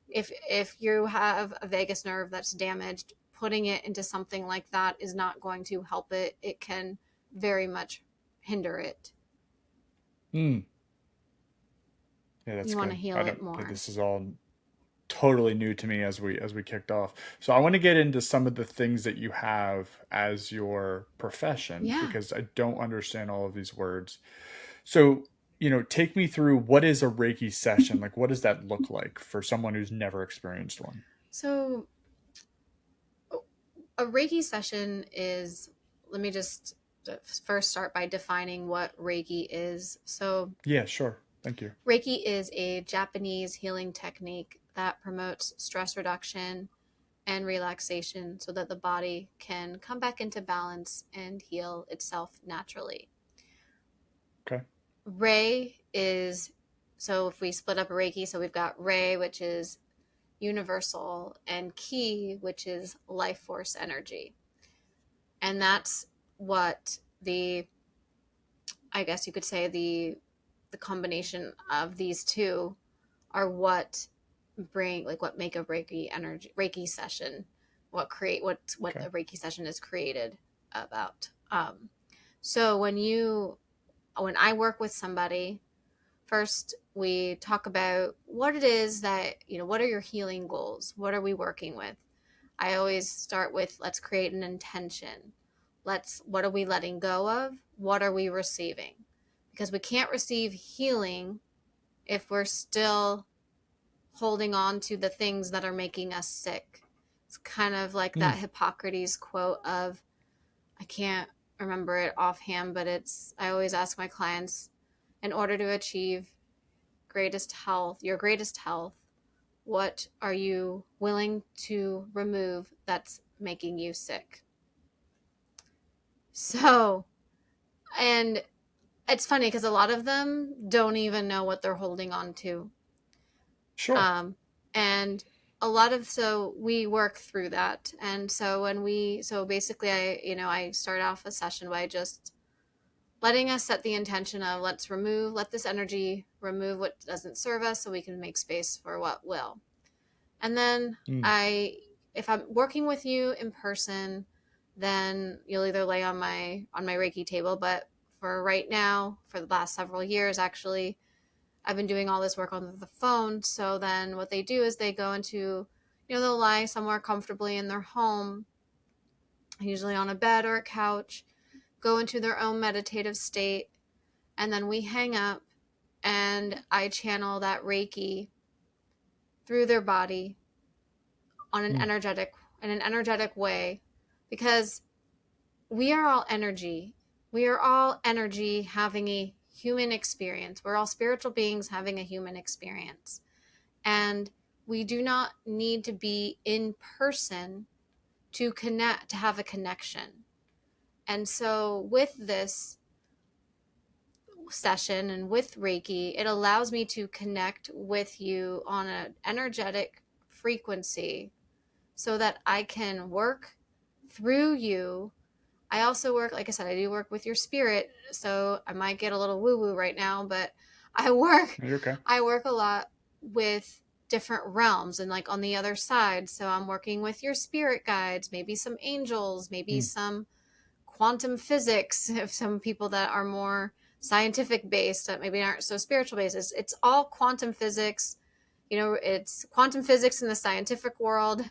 If you have a vagus nerve that's damaged, putting it into something like that is not going to help it. It can very much hinder it. Mm. Yeah, that's You want to good. heal I it don't. more. This is all totally new to me as we kicked off. So I want to get into some of the things that you have as your profession Yeah. because I don't understand all of these words. So, take me through what is a Reiki session? Like what does that look like for someone who's never experienced one? So a Reiki session is, let me just first start by defining what Reiki is. So Yeah, sure. Thank you. Reiki is a Japanese healing technique that promotes stress reduction and relaxation so that the body can come back into balance and heal itself naturally. Okay. Rei is, so if we split up Reiki, so we've got Rei, which is universal, and Ki, which is life force energy. And that's what the, I guess you could say, the combination of these two are what bring, like, what make a Reiki session, what Okay. a Reiki session is created about. So when I work with somebody, first we talk about what it is that, what are your healing goals, what are we working with. I always start with, let's create an intention. What are we letting go of, what are we receiving, because we can't receive healing if we're still holding on to the things that are making us sick. It's kind of like that Mm. Hippocrates quote of, I can't remember it offhand, but I always ask my clients, in order to achieve your greatest health, what are you willing to remove that's making you sick? So, and it's funny because a lot of them don't even know what they're holding on to. Sure. Um, and so we work through that. And so so basically I start off a session by just letting us set the intention of, let this energy remove what doesn't serve us so we can make space for what will. And then Mm. if I'm working with you in person, then you'll either lay on my Reiki table. But for right now, for the last several years, actually, I've been doing all this work on the phone. So then what they do is they go into, they'll lie somewhere comfortably in their home, usually on a bed or a couch, go into their own meditative state, and then we hang up and I channel that Reiki through their body on Mm. an energetic way, because we are all energy. We are all energy having a human experience. We're all spiritual beings having a human experience. And we do not need to be in person to connect, to have a connection. And so with this session and with Reiki, it allows me to connect with you on an energetic frequency so that I can work through you. I also work, like I said, I do work with your spirit, so I might get a little woo woo right now, but I work You're okay. I work a lot with different realms and, like, on the other side. So I'm working with your spirit guides, maybe some angels, maybe Mm. some quantum physics, if some people that are more scientific based that maybe aren't so spiritual based. It's all quantum physics. It's quantum physics in the scientific world,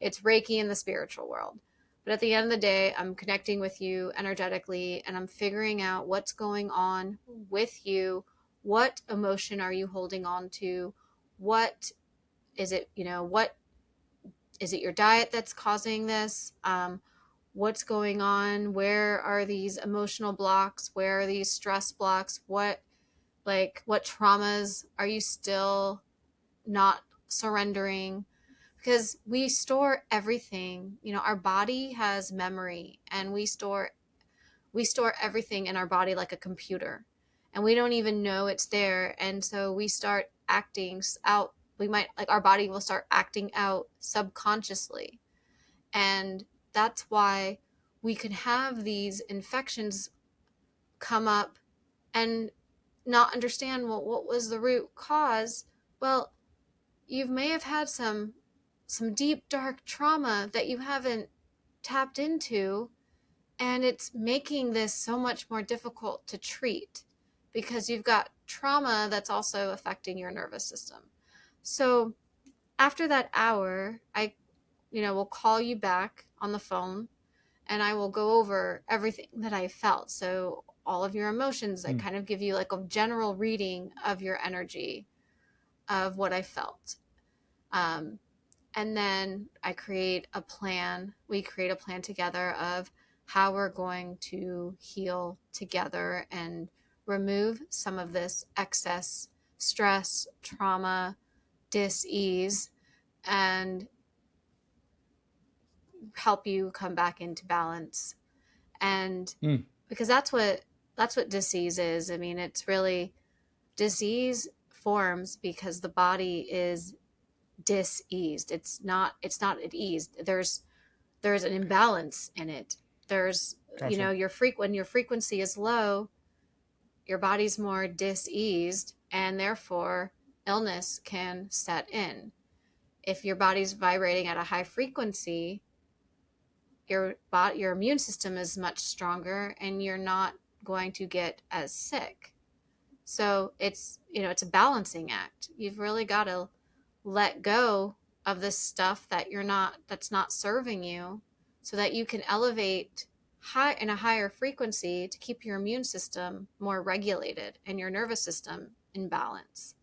it's Reiki in the spiritual world. But at the end of the day, I'm connecting with you energetically and I'm figuring out what's going on with you. What emotion are you holding on to? What is it, what is it, your diet that's causing this? What's going on? Where are these emotional blocks? Where are these stress blocks? What traumas are you still not surrendering? Because we store everything. Our body has memory, and we store everything in our body like a computer, and we don't even know it's there. And so we start acting out. We might, like, our body will start acting out subconsciously, and that's why we can have these infections come up and not understand, well, what was the root cause. Well, you may have had some deep dark trauma that you haven't tapped into, and it's making this so much more difficult to treat because you've got trauma that's also affecting your nervous system. So after that hour, I will call you back on the phone, and I will go over everything that I felt. So all of your emotions, I Hmm. kind of give you like a general reading of your energy of what I felt. Um, and then I create a plan. We create a plan together of how we're going to heal together and remove some of this excess stress, trauma, dis-ease, and help you come back into balance. And Hmm. because that's what disease is. I mean, it's really, disease forms because the body is diseased. It's not at ease. There's an imbalance in it. There's, Gotcha. when your frequency is low, your body's more diseased, and therefore illness can set in. If your body's vibrating at a high frequency, your immune system is much stronger, and you're not going to get as sick. So it's a balancing act. You've really got to let go of this stuff that's not serving you, so that you can elevate high in a higher frequency to keep your immune system more regulated and your nervous system in balance.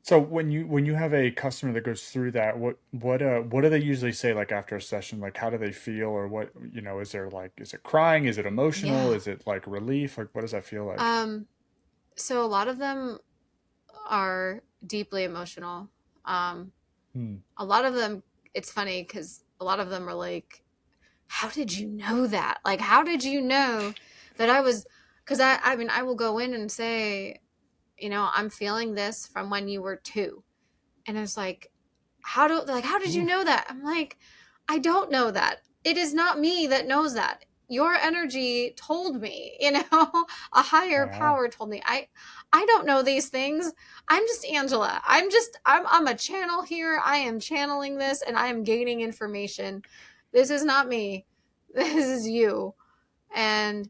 So when you have a customer that goes through that, what do they usually say like after a session? Like how do they feel, or what, is there like, is it crying? Is it emotional? Yeah. Is it like relief? Like what does that feel like? Um so a lot of them are deeply emotional. Um Hmm. a lot of them, it's funny cuz a lot of them are like, how did you know that? Like, how did you know that I was, because I mean, I will go in and say, I'm feeling this from when you were 2. And it's like, how did you Oof. know that? I'm like, I don't know that. It is not me that knows that. Your energy told me, a higher Wow. power told me. I don't know these things. I'm just Angela. I'm a channel here. I am channeling this and I am gaining information. This is not me. This is you. And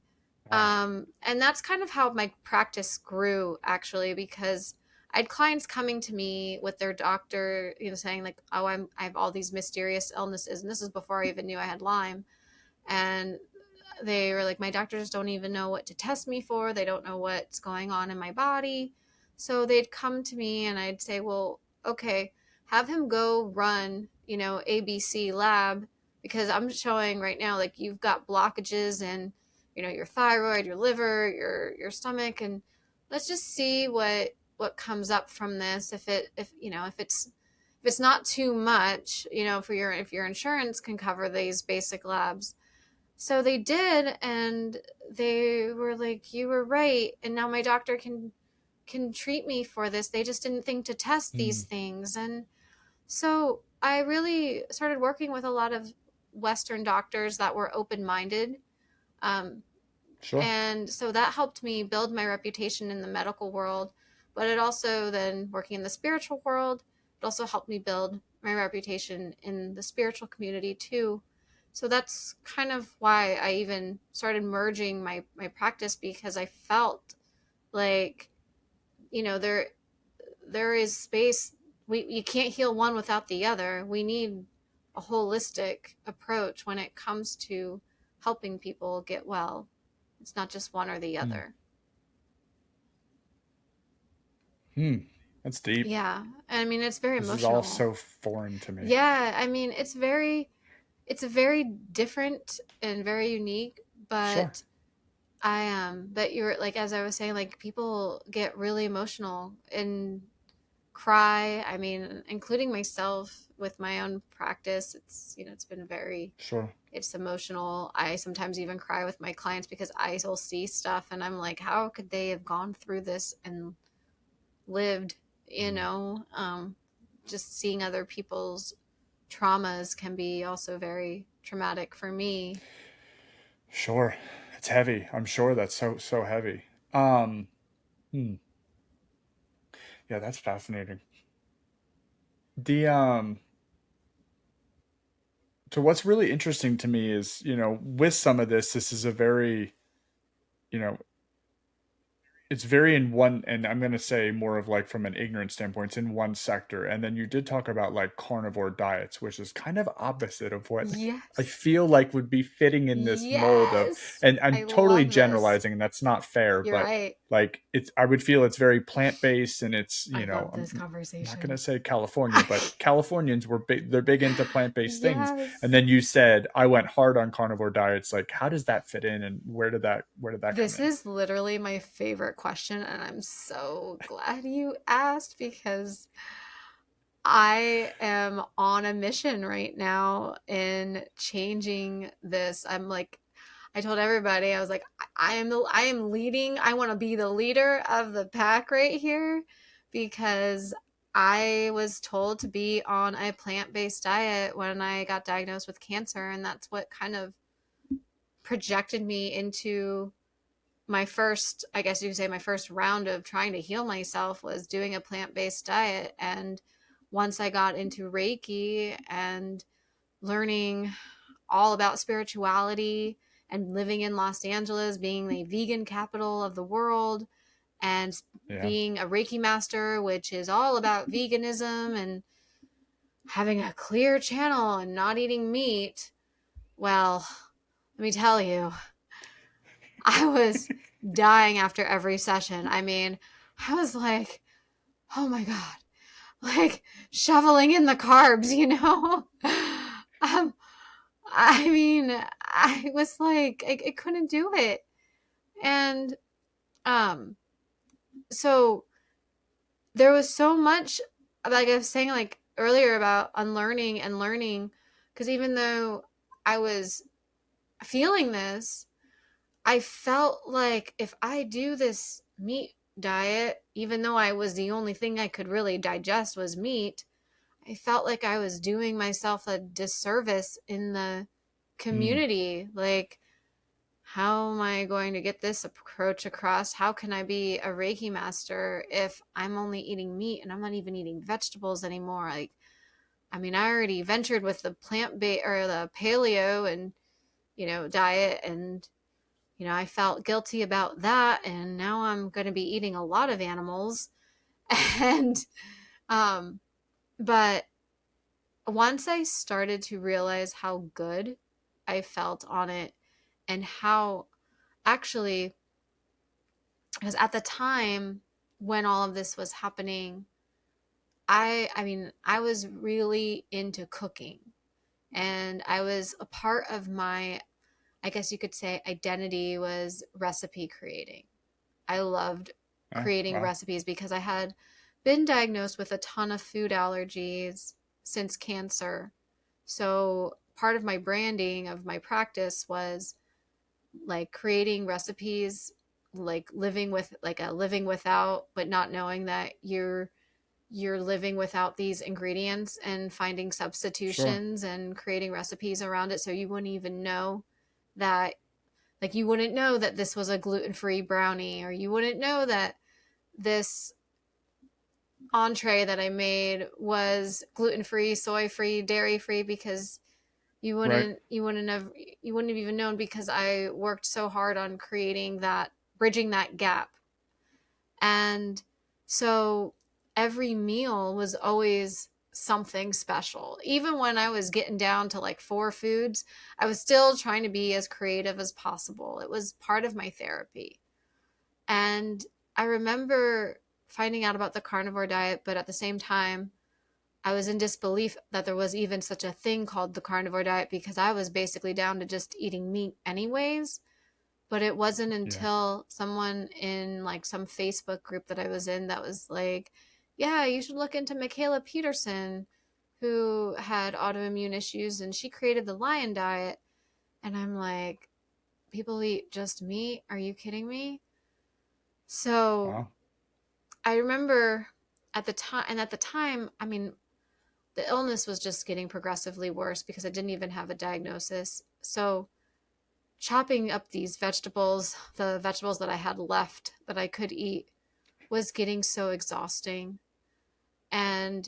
Wow. and that's kind of how my practice grew, actually, because I had clients coming to me with their doctor, saying like, oh, I have all these mysterious illnesses, and this is before I even knew I had Lyme. And they were like, my doctors don't even know what to test me for. They don't know what's going on in my body. So they'd come to me and I'd say, well, okay, have him go run, ABC lab, because I'm showing right now, like, you've got blockages in, your thyroid, your liver, your stomach. And let's just see what comes up from this. If it's not too much, if your insurance can cover these basic labs. So they did, and they were like, "You were right." And now my doctor can treat me for this. They just didn't think to test Hmm. these things. And so I really started working with a lot of Western doctors that were open-minded. Um, Sure. and so that helped me build my reputation in the medical world. But it also, then working in the spiritual world, it also helped me build my reputation in the spiritual community too. So that's kind of why I even started merging my practice, because I felt like, there is space. You can't heal one without the other. We need a holistic approach when it comes to helping people get well. It's not just one or the Hmm. other. Hmm. That's deep. Yeah. I mean, it's very This is all emotional. so foreign to me. Yeah. I mean, it's a very different and very unique, Sure. but you're like, as I was saying, like, people get really emotional and cry. I mean, including myself with my own practice. It's been Sure. it's emotional. I sometimes even cry with my clients because I will see stuff and I'm like, how could they have gone through this and lived, you Hmm. know? Just seeing other people's traumas can be also very traumatic for me. Sure. It's heavy. I'm sure that's so heavy. Um, hmm. Yeah, that's fascinating. The so what's really interesting to me is, with some of this is a very, you know, it's very in one, and I'm going to say more of like from an ignorant standpoint, it's in one sector. And then you did talk about like carnivore diets, which is kind of opposite of what I Yes. feel like would be fitting in this mold of, Yes. and I'm I totally love this. generalizing and that's not fair, You're but right. like I would feel it's very plant-based and it's, I love I'm this not going to conversation. say California, but Californians were big, they're big into plant-based things. And Yes. then you said I went hard on carnivore diets. Like, how does that fit in and where did that come This in? is literally my favorite question, and I'm so glad you asked because I am on a mission right now in changing this. I'm like, I told everybody, I was like, I am leading. I want to be the leader of the pack right here because I was told to be on a plant-based diet when I got diagnosed with cancer, and that's what kind of projected me into my first, I guess you could say, my first round of trying to heal myself was doing a plant-based diet. And once I got into Reiki and learning all about spirituality and living in Los Angeles, being the vegan capital of the world, and Yeah. being a Reiki master, which is all about veganism and having a clear channel and not eating meat, well, let me tell you, I was dying after every session. I mean, I was like, oh my God, like shoveling in the carbs, you know? um, I mean, I was like, I couldn't do it. And um, so there was so much, like I was saying, like earlier about unlearning and learning, because even though I was feeling this, I felt like if I do this meat diet, even though I was the only thing I could really digest was meat, I felt like I was doing myself a disservice in the Mm, community. Like, how am I going to get this approach across? How can I be a Reiki master if I'm only eating meat and I'm not even eating vegetables anymore? Like, I mean, I already ventured with the plant based or the paleo and, diet, and I felt guilty about that, and now I'm going to be eating a lot of animals. And, um, but once I started to realize how good I felt on it and how actually, because at the time when all of this was happening, I mean, I was really into cooking, and I was a part of my, I guess you could say, identity was recipe creating. I loved oh, creating wow. recipes because I had been diagnosed with a ton of food allergies since cancer. So part of my branding of my practice was like creating recipes, like living with like a living without, but not knowing that you're living without these ingredients and finding Sure. substitutions and creating recipes around it so you wouldn't even know that, like you wouldn't know that this was a gluten-free brownie, or you wouldn't know that this entree that I made was gluten-free, soy-free, dairy-free, because Right. you wouldn't have even known because I worked so hard on creating that, bridging that gap. And so every meal was always something special. Even when I was getting down to like four foods, I was still trying to be as creative as possible. It was part of my therapy. And I remember finding out about the carnivore diet, but at the same time, I was in disbelief that there was even such a thing called the carnivore diet because I was basically down to just eating meat anyways. But it wasn't Yeah. until someone in like some Facebook group that I was in that was like, yeah, you should look into Michaela Peterson, who had autoimmune issues, and she created the lion diet. And I'm like, people eat just meat? Are you kidding me? So Wow. I remember at the time, I mean, the illness was just getting progressively worse because I didn't even have a diagnosis. So chopping up these vegetables, the vegetables that I had left that I could eat, was getting so exhausting. And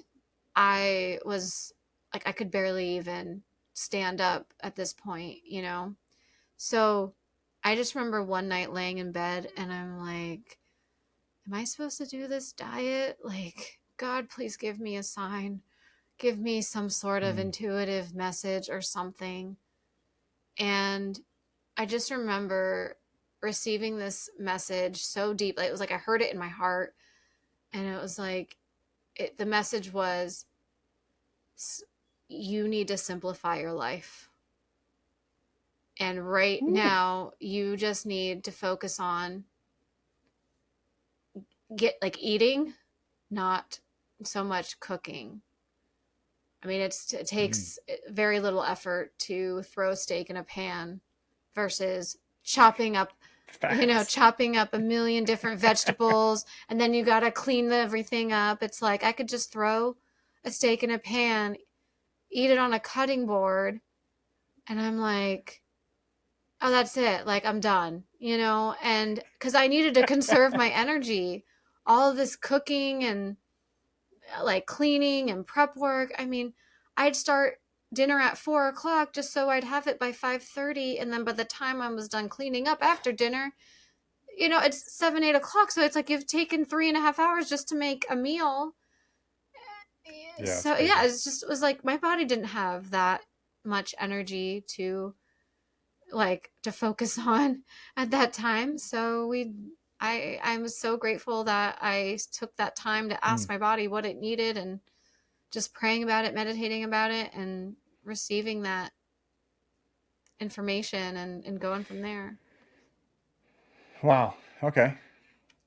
I was like, I could barely even stand up at this point, you know? So I just remember one night laying in bed and I'm like, am I supposed to do this diet? Like, God, please give me a sign. Give me some sort of Mm. intuitive message or something. And I just remember receiving this message so deep. Like, it was like I heard it in my heart. And it was like, the message was, you need to simplify your life. And right Ooh. now, you just need to focus on get like eating, not so much cooking. I mean, it Mm. takes very little effort to throw a steak in a pan versus chopping up, Facts. chopping up a million different vegetables, and then you got to clean everything up. It's like I could just throw a steak in a pan, eat it on a cutting board, and I'm like, oh, that's it. Like, I'm done, and because I needed to conserve my energy, all of this cooking and like cleaning and prep work. I mean, I'd start dinner at 4 o'clock just so I'd have it by 5:30, and then by the time I was done cleaning up after dinner, it's 7, 8 o'clock. So it's like you've taken 3.5 hours just to make a meal. Yeah, it's So yeah, crazy. it was like my body didn't have that much energy to focus on at that time. So I'm so grateful that I took that time to Mm. ask my body what it needed, and just praying about it, meditating about it, and receiving that information, and going from there. Wow. Okay.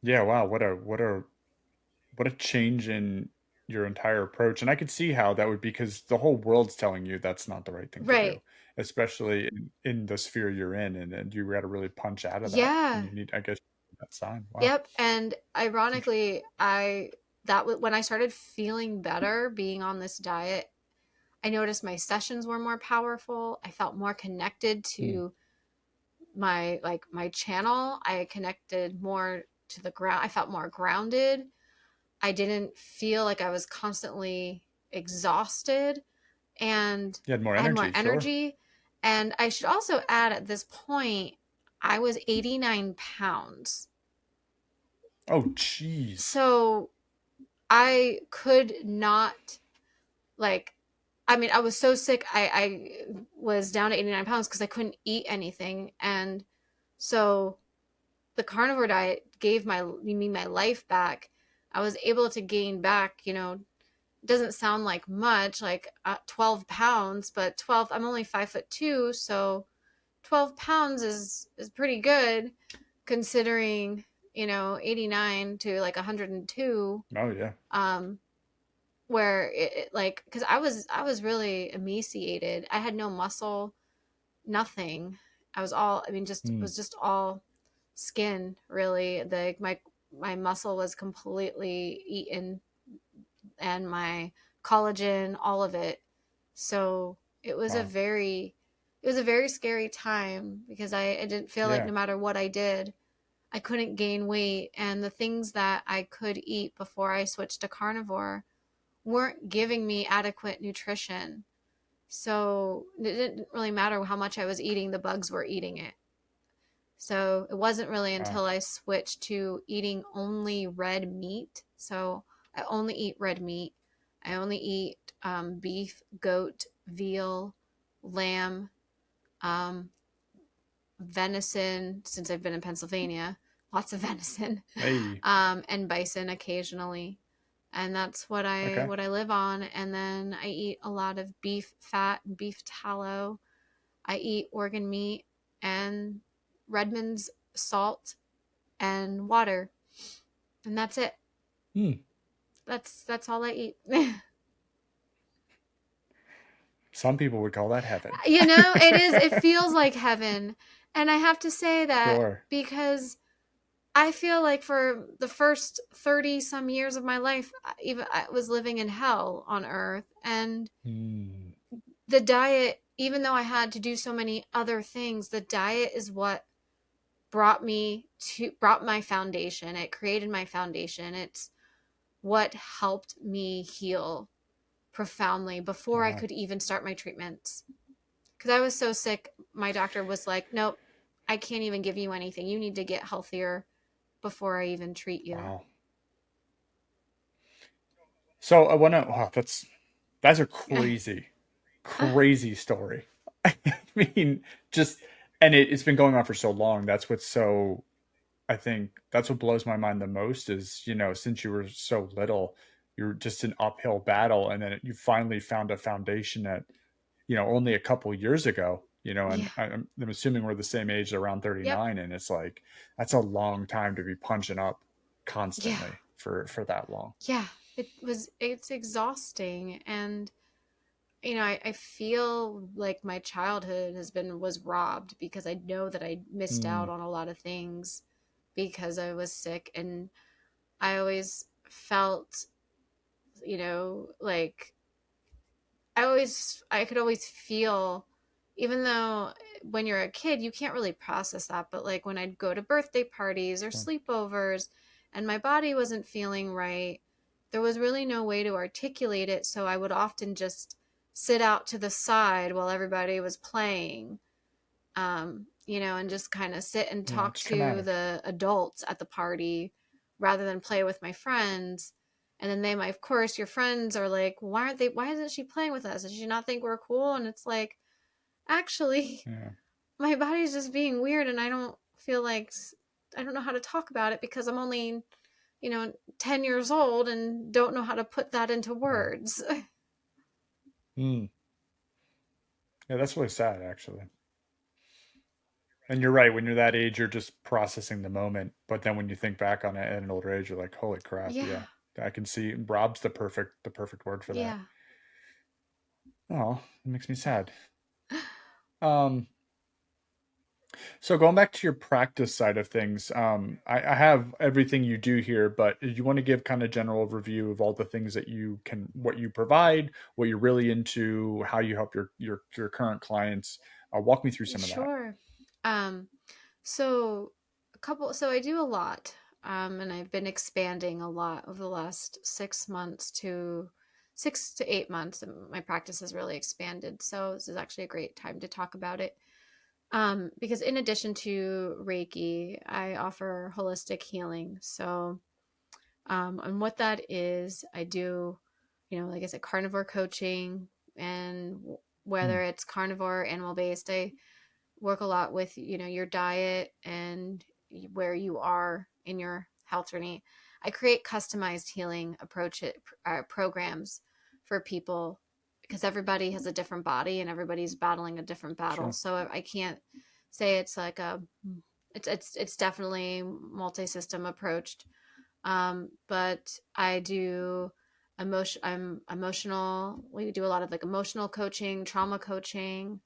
Yeah, wow. What a change in your entire approach. And I could see how that would be, because the whole world's telling you that's not the right thing to Right. do, especially in the sphere you're in, and you got to really punch out of that. And Yeah. you need, I guess, that sign. Wow. Yep. And ironically, when I started feeling better being on this diet, I noticed my sessions were more powerful. I felt more connected Mm. to my channel. I connected more to the ground. I felt more grounded. I didn't feel like I was constantly exhausted, and You had more I had more energy, sure. energy. And I should also add, at this point, I was 89 pounds. Oh, jeez. So I could not, like, I mean, I was so sick. I was down to 89 pounds because I couldn't eat anything. And so the carnivore diet gave my life back. I was able to gain back, it doesn't sound like much, like 12 pounds, but 12, I'm only 5'2", so 12 pounds is pretty good considering, 89 to like 102. Oh, yeah. um where like, because I was really emaciated. I had no muscle, nothing. I mean, just Mm. was just all skin, really. My muscle was completely eaten, and my collagen, all of it. So Wow. it was a very scary time, because I didn't feel like Yeah. no matter what I did, I couldn't gain weight. And the things that I could eat before I switched to carnivore weren't giving me adequate nutrition. So it didn't really matter how much I was eating, the bugs were eating it. So it wasn't really Wow. until I switched to eating only red meat. So I only eat red meat. I only eat beef, goat, veal, lamb, um, venison, since I've been in Pennsylvania, lots of venison, Hey. and bison occasionally. And that's what I Okay. what I live on. And then I eat a lot of beef fat and beef tallow. I eat organ meat and Redmond's salt and water, and that's it. Hmm. That's all I eat. Some people would call that heaven. It is. It feels like heaven, and I have to say that Sure. because I feel like for the first 30 some years of my life, even I was living in hell on earth, and Hmm. the diet, even though I had to do so many other things, the diet is what brought my foundation. It created my foundation. It's what helped me heal profoundly before I Wow. could even start my treatments. Because I was so sick, my doctor was like, nope, I can't even give you anything. You need to get healthier before I even treat you. Wow. So I want to. Wow, that's a crazy, crazy story. I mean, just and it's been going on for so long. That's what's so. I think that's what blows my mind the most is since you were so little, you're just an uphill battle, and then you finally found a foundation that only a couple years ago. And Yeah. I'm assuming we're the same age, around Yep. 39, and it's like that's a long time to be punching up Yeah. constantly for that long. Yeah. It's exhausting. And, I feel like my childhood was robbed because I know that I missed Mm, out on a lot of things because I was sick. And I always felt, like I could always feel, even though when you're a kid, you can't really process that. But like when I'd go to birthday parties or sure. sleepovers and my body wasn't feeling right, there was really no way to articulate it. So I would often just sit out to the side while everybody was playing, and just kind of sit and Yeah, talk it's to traumatic. the adults at the party rather than play with my friends. And then of course, your friends are like, why isn't she playing with us? Does she not think we're cool? And it's like, actually, Yeah. my body's just being weird and I don't know how to talk about it because I'm only, 10 years old and don't know how to put that into Right. words. Mm. Yeah, that's really sad, actually. And you're right. When you're that age, you're just processing the moment. But then when you think back on it at an older age, you're like, "Holy crap!" Yeah. Yeah, I can see. Rob's the perfect word for that. Yeah. Oh, it makes me sad. Um, so going back to your practice side of things, I have everything you do here, but you want to give kind of general overview of all the things that what you provide, what you're really into, how you help your current clients. Walk me through some of that. Sure. Um, so so I do a lot, and I've been expanding a lot over the last 6 months to 6 to 8 months. And my practice has really expanded. So this is actually a great time to talk about it. Because in addition to Reiki, I offer holistic healing. So, and what that is, I do, like I said, carnivore coaching, and Hmm, whether it's carnivore, animal based, I work a lot with your diet and where you are in your health journey. I create customized healing programs for people because everybody has a different body and everybody's battling a different battle. sure. So I can't say it's like it's definitely multi-system approached. But I do I'm emotional. We do a lot of like emotional coaching, trauma coaching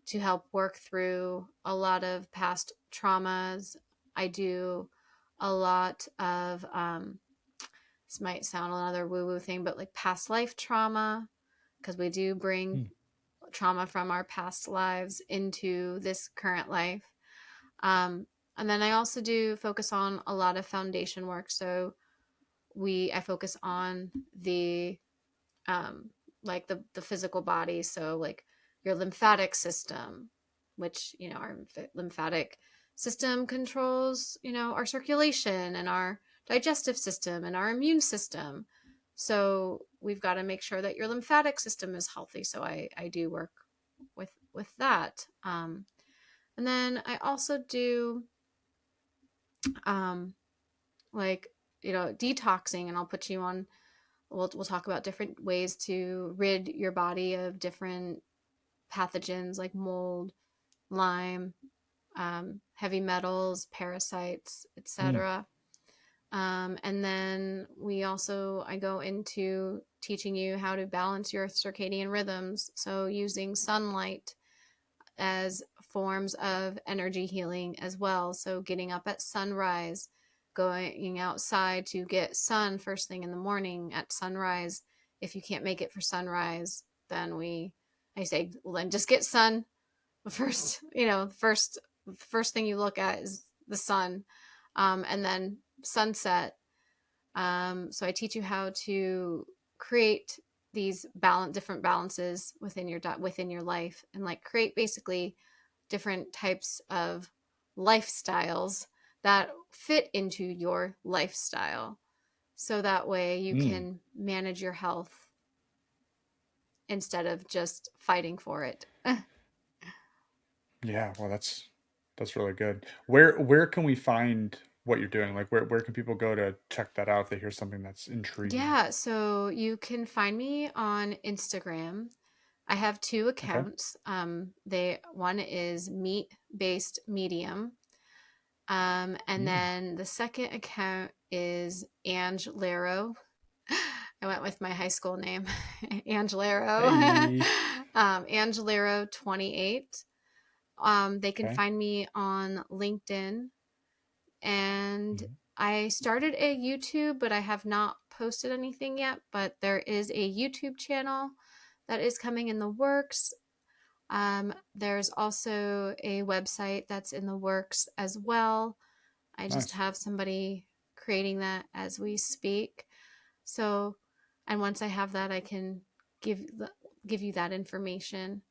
to help work through a lot of past traumas. I do a lot of, this might sound another woo woo thing, but like past life trauma, because we do bring Hmm, trauma from our past lives into this current life. And then I also do focus on a lot of foundation work. So I focus on the um, like the physical body. So like your lymphatic system, which our lymphatic system controls our circulation and our digestive system and our immune system. So we've got to make sure that your lymphatic system is healthy. So I do work with that. And then I also do um, like detoxing, and I'll put you on we'll talk about different ways to rid your body of different pathogens like mold, Lyme, heavy metals, parasites, hmm, etc. And then I go into teaching you how to balance your circadian rhythms. So using sunlight as forms of energy healing as well. So getting up at sunrise, going outside to get sun first thing in the morning at sunrise. If you can't make it for sunrise, then I say, well, then just get sun first. First thing you look at is the sun, and then sunset. So I teach you how to create these different balances within your life, and like create basically different types of lifestyles that fit into your lifestyle. So that way you Mm. can manage your health instead of just fighting for it. Yeah, well, that's really good. Where can we find what you're doing? Like, where can people go to check that out if they hear something that's intriguing? Yeah, so you can find me on Instagram. I have two Okay. accounts. They one is meat based medium. And Mm. then the second account is Angela Lerro. I went with my high school name, Angela Lerro. Hey. Angela Lerro 28. They can Okay. find me on LinkedIn, and Mm. I started a YouTube, but I have not posted anything yet. But there is a YouTube channel that is coming in the works. There's also a website that's in the works as well. I just Nice. have somebody creating that as we speak. So, and once I have that, I can give give you that information.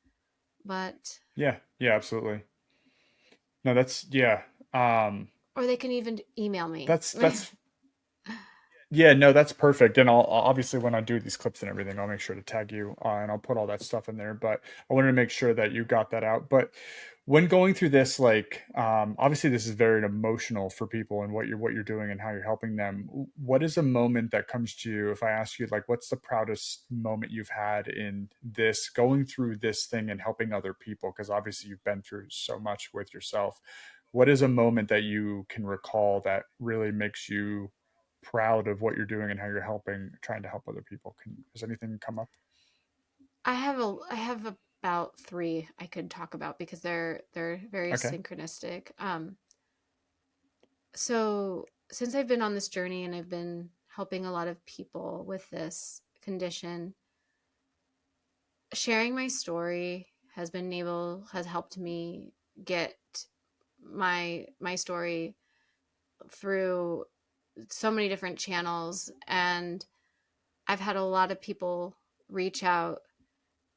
But Yeah. Yeah. Absolutely. No, that's yeah. Um, or they can even email me. that's Yeah, no, that's perfect. And obviously when I do these clips and everything, I'll make sure to tag you and I'll put all that stuff in there. But I wanted to make sure that you got that out. But when going through this, like, obviously this is very emotional for people and what you're doing and how you're helping them. What is a moment that comes to you if I ask you, like, what's the proudest moment you've had in this going through this thing and helping other people? Because obviously you've been through so much with yourself. What is a moment that you can recall that really makes you proud of what you're doing and how you're helping, trying to help other people? Has anything come up? I have about three I could talk about because they're very Okay. synchronistic. So since I've been on this journey and I've been helping a lot of people with this condition, sharing my story has helped me get my story through so many different channels, and I've had a lot of people reach out,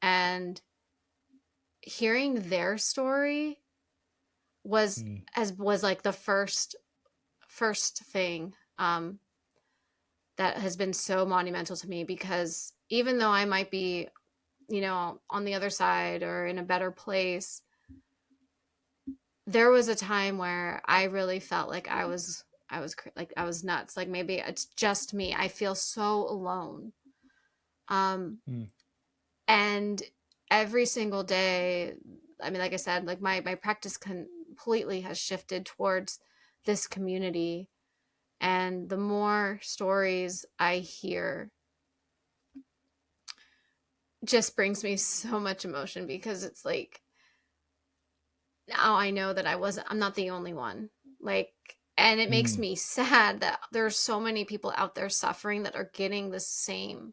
and hearing their story was Mm, as was like the first thing that has been so monumental to me, because even though I might be, on the other side or in a better place, there was a time where I really felt like I was nuts. Like maybe it's just me. I feel so alone. Um, mm, and every single day, I mean, like I said, like my practice completely has shifted towards this community. And the more stories I hear, just brings me so much emotion, because it's like now I know that I'm not the only one. Like, and it makes mm, me sad that there's so many people out there suffering that are getting the same,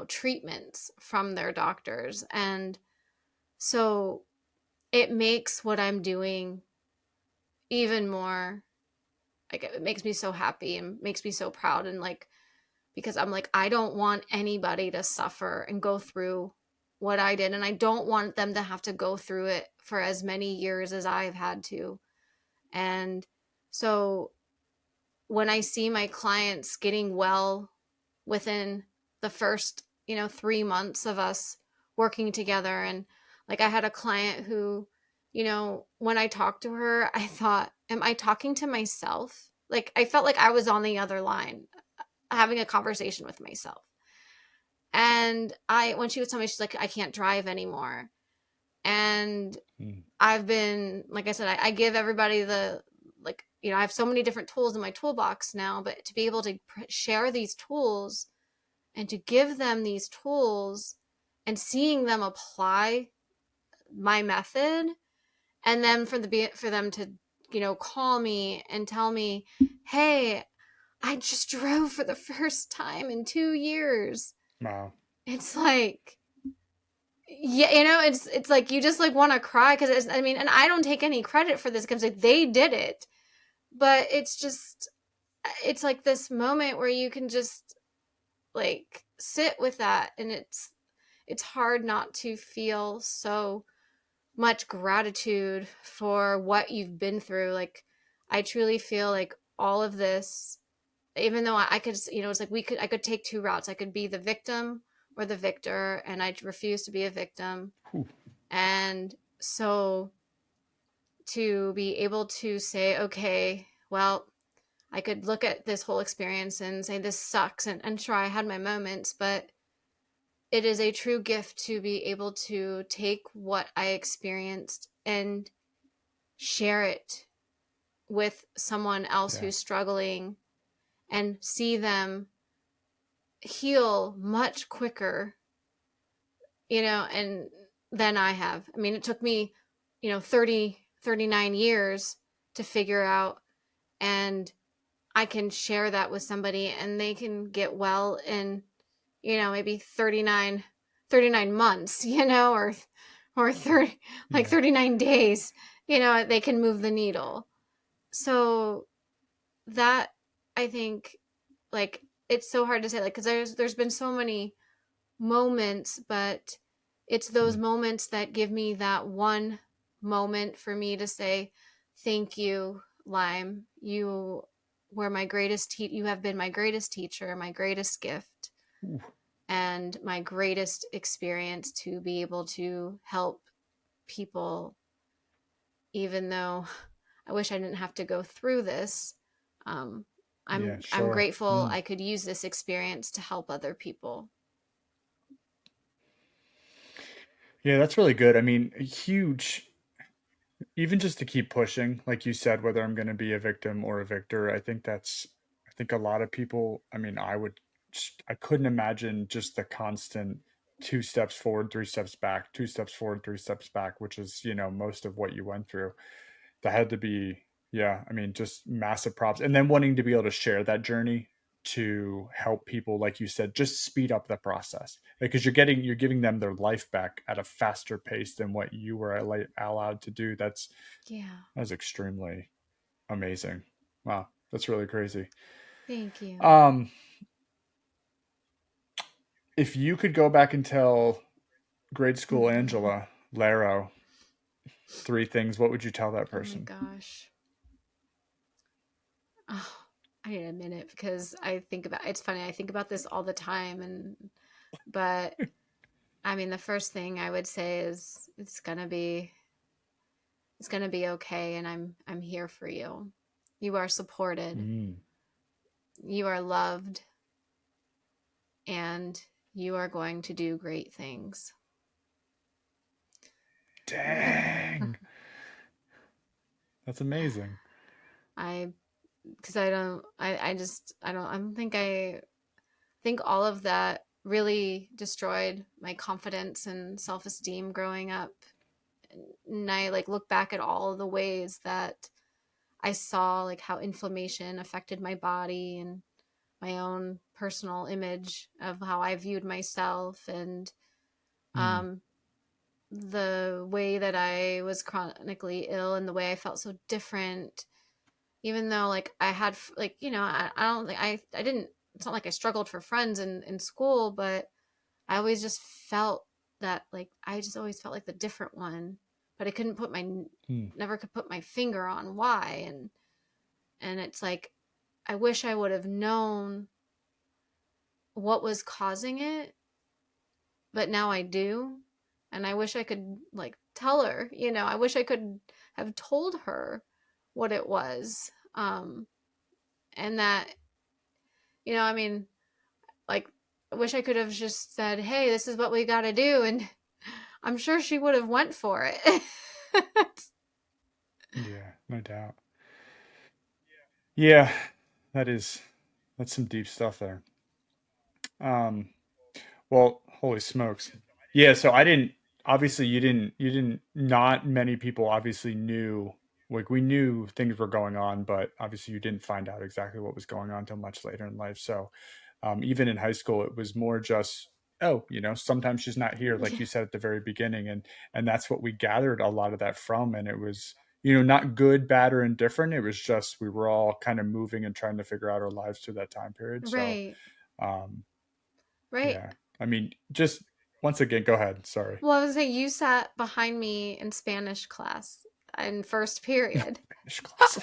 treatments from their doctors. And so it makes what I'm doing even more, like, it makes me so happy and makes me so proud. And like, because I'm like, I don't want anybody to suffer and go through what I did. And I don't want them to have to go through it for as many years as I've had to. And so when I see my clients getting well within the first, 3 months of us working together, and like I had a client who, when I talked to her, I thought, am I talking to myself? Like I felt like I was on the other line having a conversation with myself. And when she was telling me, she's like, I can't drive anymore. And mm. I've been, like I said, I give everybody like, I have so many different tools in my toolbox now, but to be able to share these tools and to give them these tools and seeing them apply my method, and then for them to, call me and tell me, hey, I just drove for the first time in 2 years. Wow. It's like, Yeah, it's like you just like want to cry because I mean, and I don't take any credit for this because like they did it, but it's just it's like this moment where you can just like sit with that, and it's hard not to feel so much gratitude for what you've been through. Like I truly feel like all of this, even though I could, it's like I could take two routes. I could be the victim or the victor, and I refuse to be a victim. Whew. And so to be able to say, okay, well, I could look at this whole experience and say this sucks, and sure, I had my moments, but it is a true gift to be able to take what I experienced and share it with someone else Yeah. who's struggling and see them heal much quicker, and than I have. I mean, it took me, 39 years to figure out, and I can share that with somebody and they can get well in, maybe 39 months, or 30, like Yeah. 39 days, they can move the needle. So that, I think, like, it's so hard to say, like, because there's been so many moments, but it's those Mm. moments that give me that one moment for me to say thank you, Lyme. You have been my greatest teacher, my greatest gift, Ooh. and my greatest experience to be able to help people, even though I wish I didn't have to go through this. um, Yeah, I'm sure. grateful Mm. I could use this experience to help other people. Yeah, that's really good. I mean, huge, even just to keep pushing, like you said, whether I'm going to be a victim or a victor, I think a lot of people, I mean, I couldn't imagine just the constant two steps forward, three steps back, two steps forward, three steps back, which is, most of what you went through. That had to be, yeah, I mean, just massive props. And then wanting to be able to share that journey to help people, like you said, just speed up the process because you're giving them their life back at a faster pace than what you were allowed to do. Yeah. That's extremely amazing. Wow, that's really crazy. Thank you. Um, if you could go back and tell grade school Angela Lerro three things, what would you tell that Oh my person? gosh. Oh, I need a minute because it's funny, I think about this all the time, but I mean, the first thing I would say is it's gonna be okay, and I'm here for you. You are supported, Mm, you are loved, and you are going to do great things. dang, that's amazing. I because I don't I just I don't think all of that really destroyed my confidence and self-esteem growing up. And I like look back at all of the ways that I saw like how inflammation affected my body and my own personal image of how I viewed myself, and Mm, um, the way that I was chronically ill and the way I felt so different. Even though like I had like I don't think I didn't. It's not like I struggled for friends in school, but I always just felt that like I just always felt like the different one, but I couldn't put my mm, never could put my finger on why. And it's like I wish I would have known what was causing it, but now I do. And I wish I could like tell her, I wish I could have told her what it was. And that, I mean, like I wish I could have just said, "Hey, this is what we got to do," and I'm sure she would have went for it. yeah, no doubt. Yeah, that is that's some deep stuff there. Um, well, holy smokes. Yeah, so I didn't obviously you didn't not many people obviously knew like we knew things were going on, but obviously you didn't find out exactly what was going on until much later in life. So even in high school, it was more just oh, sometimes she's not here, like Yeah. you said at the very beginning, and that's what we gathered a lot of that from. And it was, not good, bad, or indifferent. It was just we were all kind of moving and trying to figure out our lives through that time period. So, Right. um, Right. yeah, I mean, just once again, go ahead. Sorry. Well, I was saying you sat behind me in Spanish class in first period. Spanish class.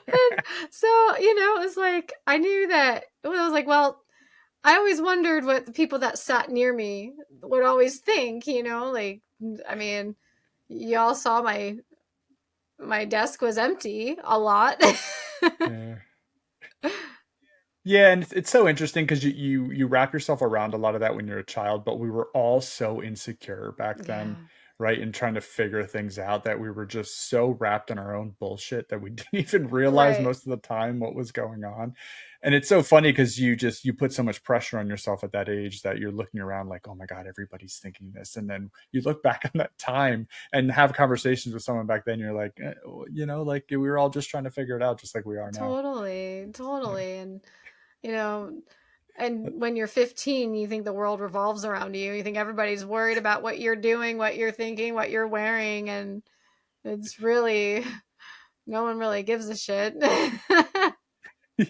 And so, it was like I knew that well, I was like, well, I always wondered what the people that sat near me would always think, like I mean, y'all saw my desk was empty a lot. Yeah. Yeah, and it's so interesting because you wrap yourself around a lot of that when you're a child, but we were all so insecure back then, Yeah. right? And trying to figure things out that we were just so wrapped in our own bullshit that we didn't even realize Right. most of the time what was going on. And it's so funny because you put so much pressure on yourself at that age that you're looking around like, oh my God, everybody's thinking this. And then you look back on that time and have conversations with someone back then, you're like, like we were all just trying to figure it out just like we are now. Totally. Yeah. Totally. And you know, and when you're 15, you think the world revolves around you. You think everybody's worried about what you're doing, what you're thinking, what you're wearing, and it's really no one really gives a shit.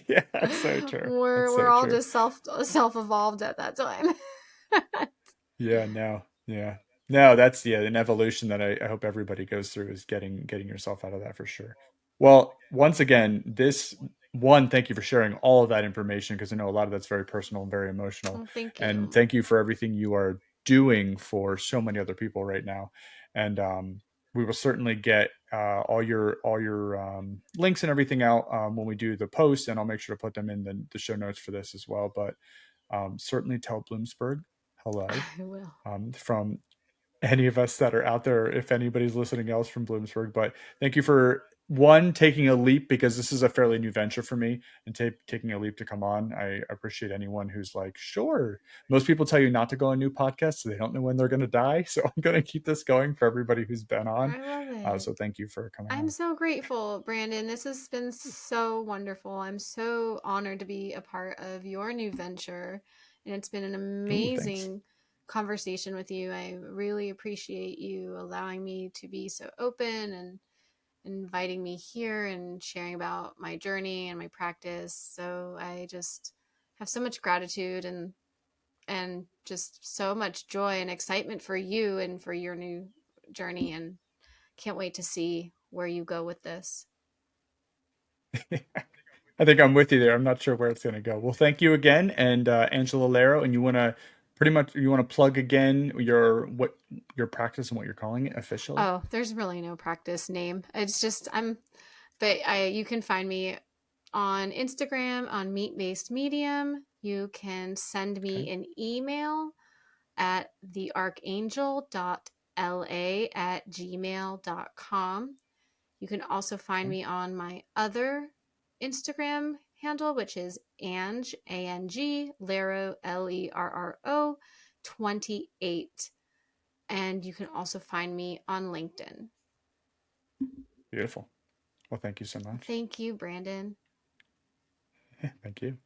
Yeah, that's so true. That's we're so all true. just self evolved at that time. Yeah, no, yeah. No, that's an evolution that I hope everybody goes through is getting yourself out of that for sure. Well, once again, thank you for sharing all of that information because I know a lot of that's very personal and very emotional. Well, thank And you. thank you for everything you are doing for so many other people right now. And we will certainly get all your links and everything out when we do the post, and I'll make sure to put them in the show notes for this as well. But certainly tell Bloomsburg hello I will. from any of us that are out there, if anybody's listening else from Bloomsburg. But thank you for one taking a leap because this is a fairly new venture for me and taking a leap to come on. I appreciate anyone who's like, sure. Most people tell you not to go on new podcasts, so they don't know when they're going to die. So I'm going to keep this going for everybody who's been on. I love it. So thank you for coming I'm on. so grateful, Brandon. This has been so wonderful. I'm so honored to be a part of your new venture. And it's been an Ooh, thanks. amazing conversation with you. I really appreciate you allowing me to be so open and inviting me here and sharing about my journey and my practice. So I just have so much gratitude and just so much joy and excitement for you and for your new journey, and can't wait to see where you go with this. I think I'm with you there. I'm not sure where it's going to go. Well, thank you again, and Angela Lerro. And you want to plug again your practice and what you're calling it officially. Oh, there's really no practice name. It's just but I you can find me on Instagram on Meat Based Medium. You can send Okay. me an email at thearchangel.la@gmail.com. You can also find Okay. me on my other Instagram handle, which is Ange, A-N-G, Lerro, Lerro 28. And you can also find me on LinkedIn. Beautiful. Well, thank you so much. Thank you, Brandon. Thank you.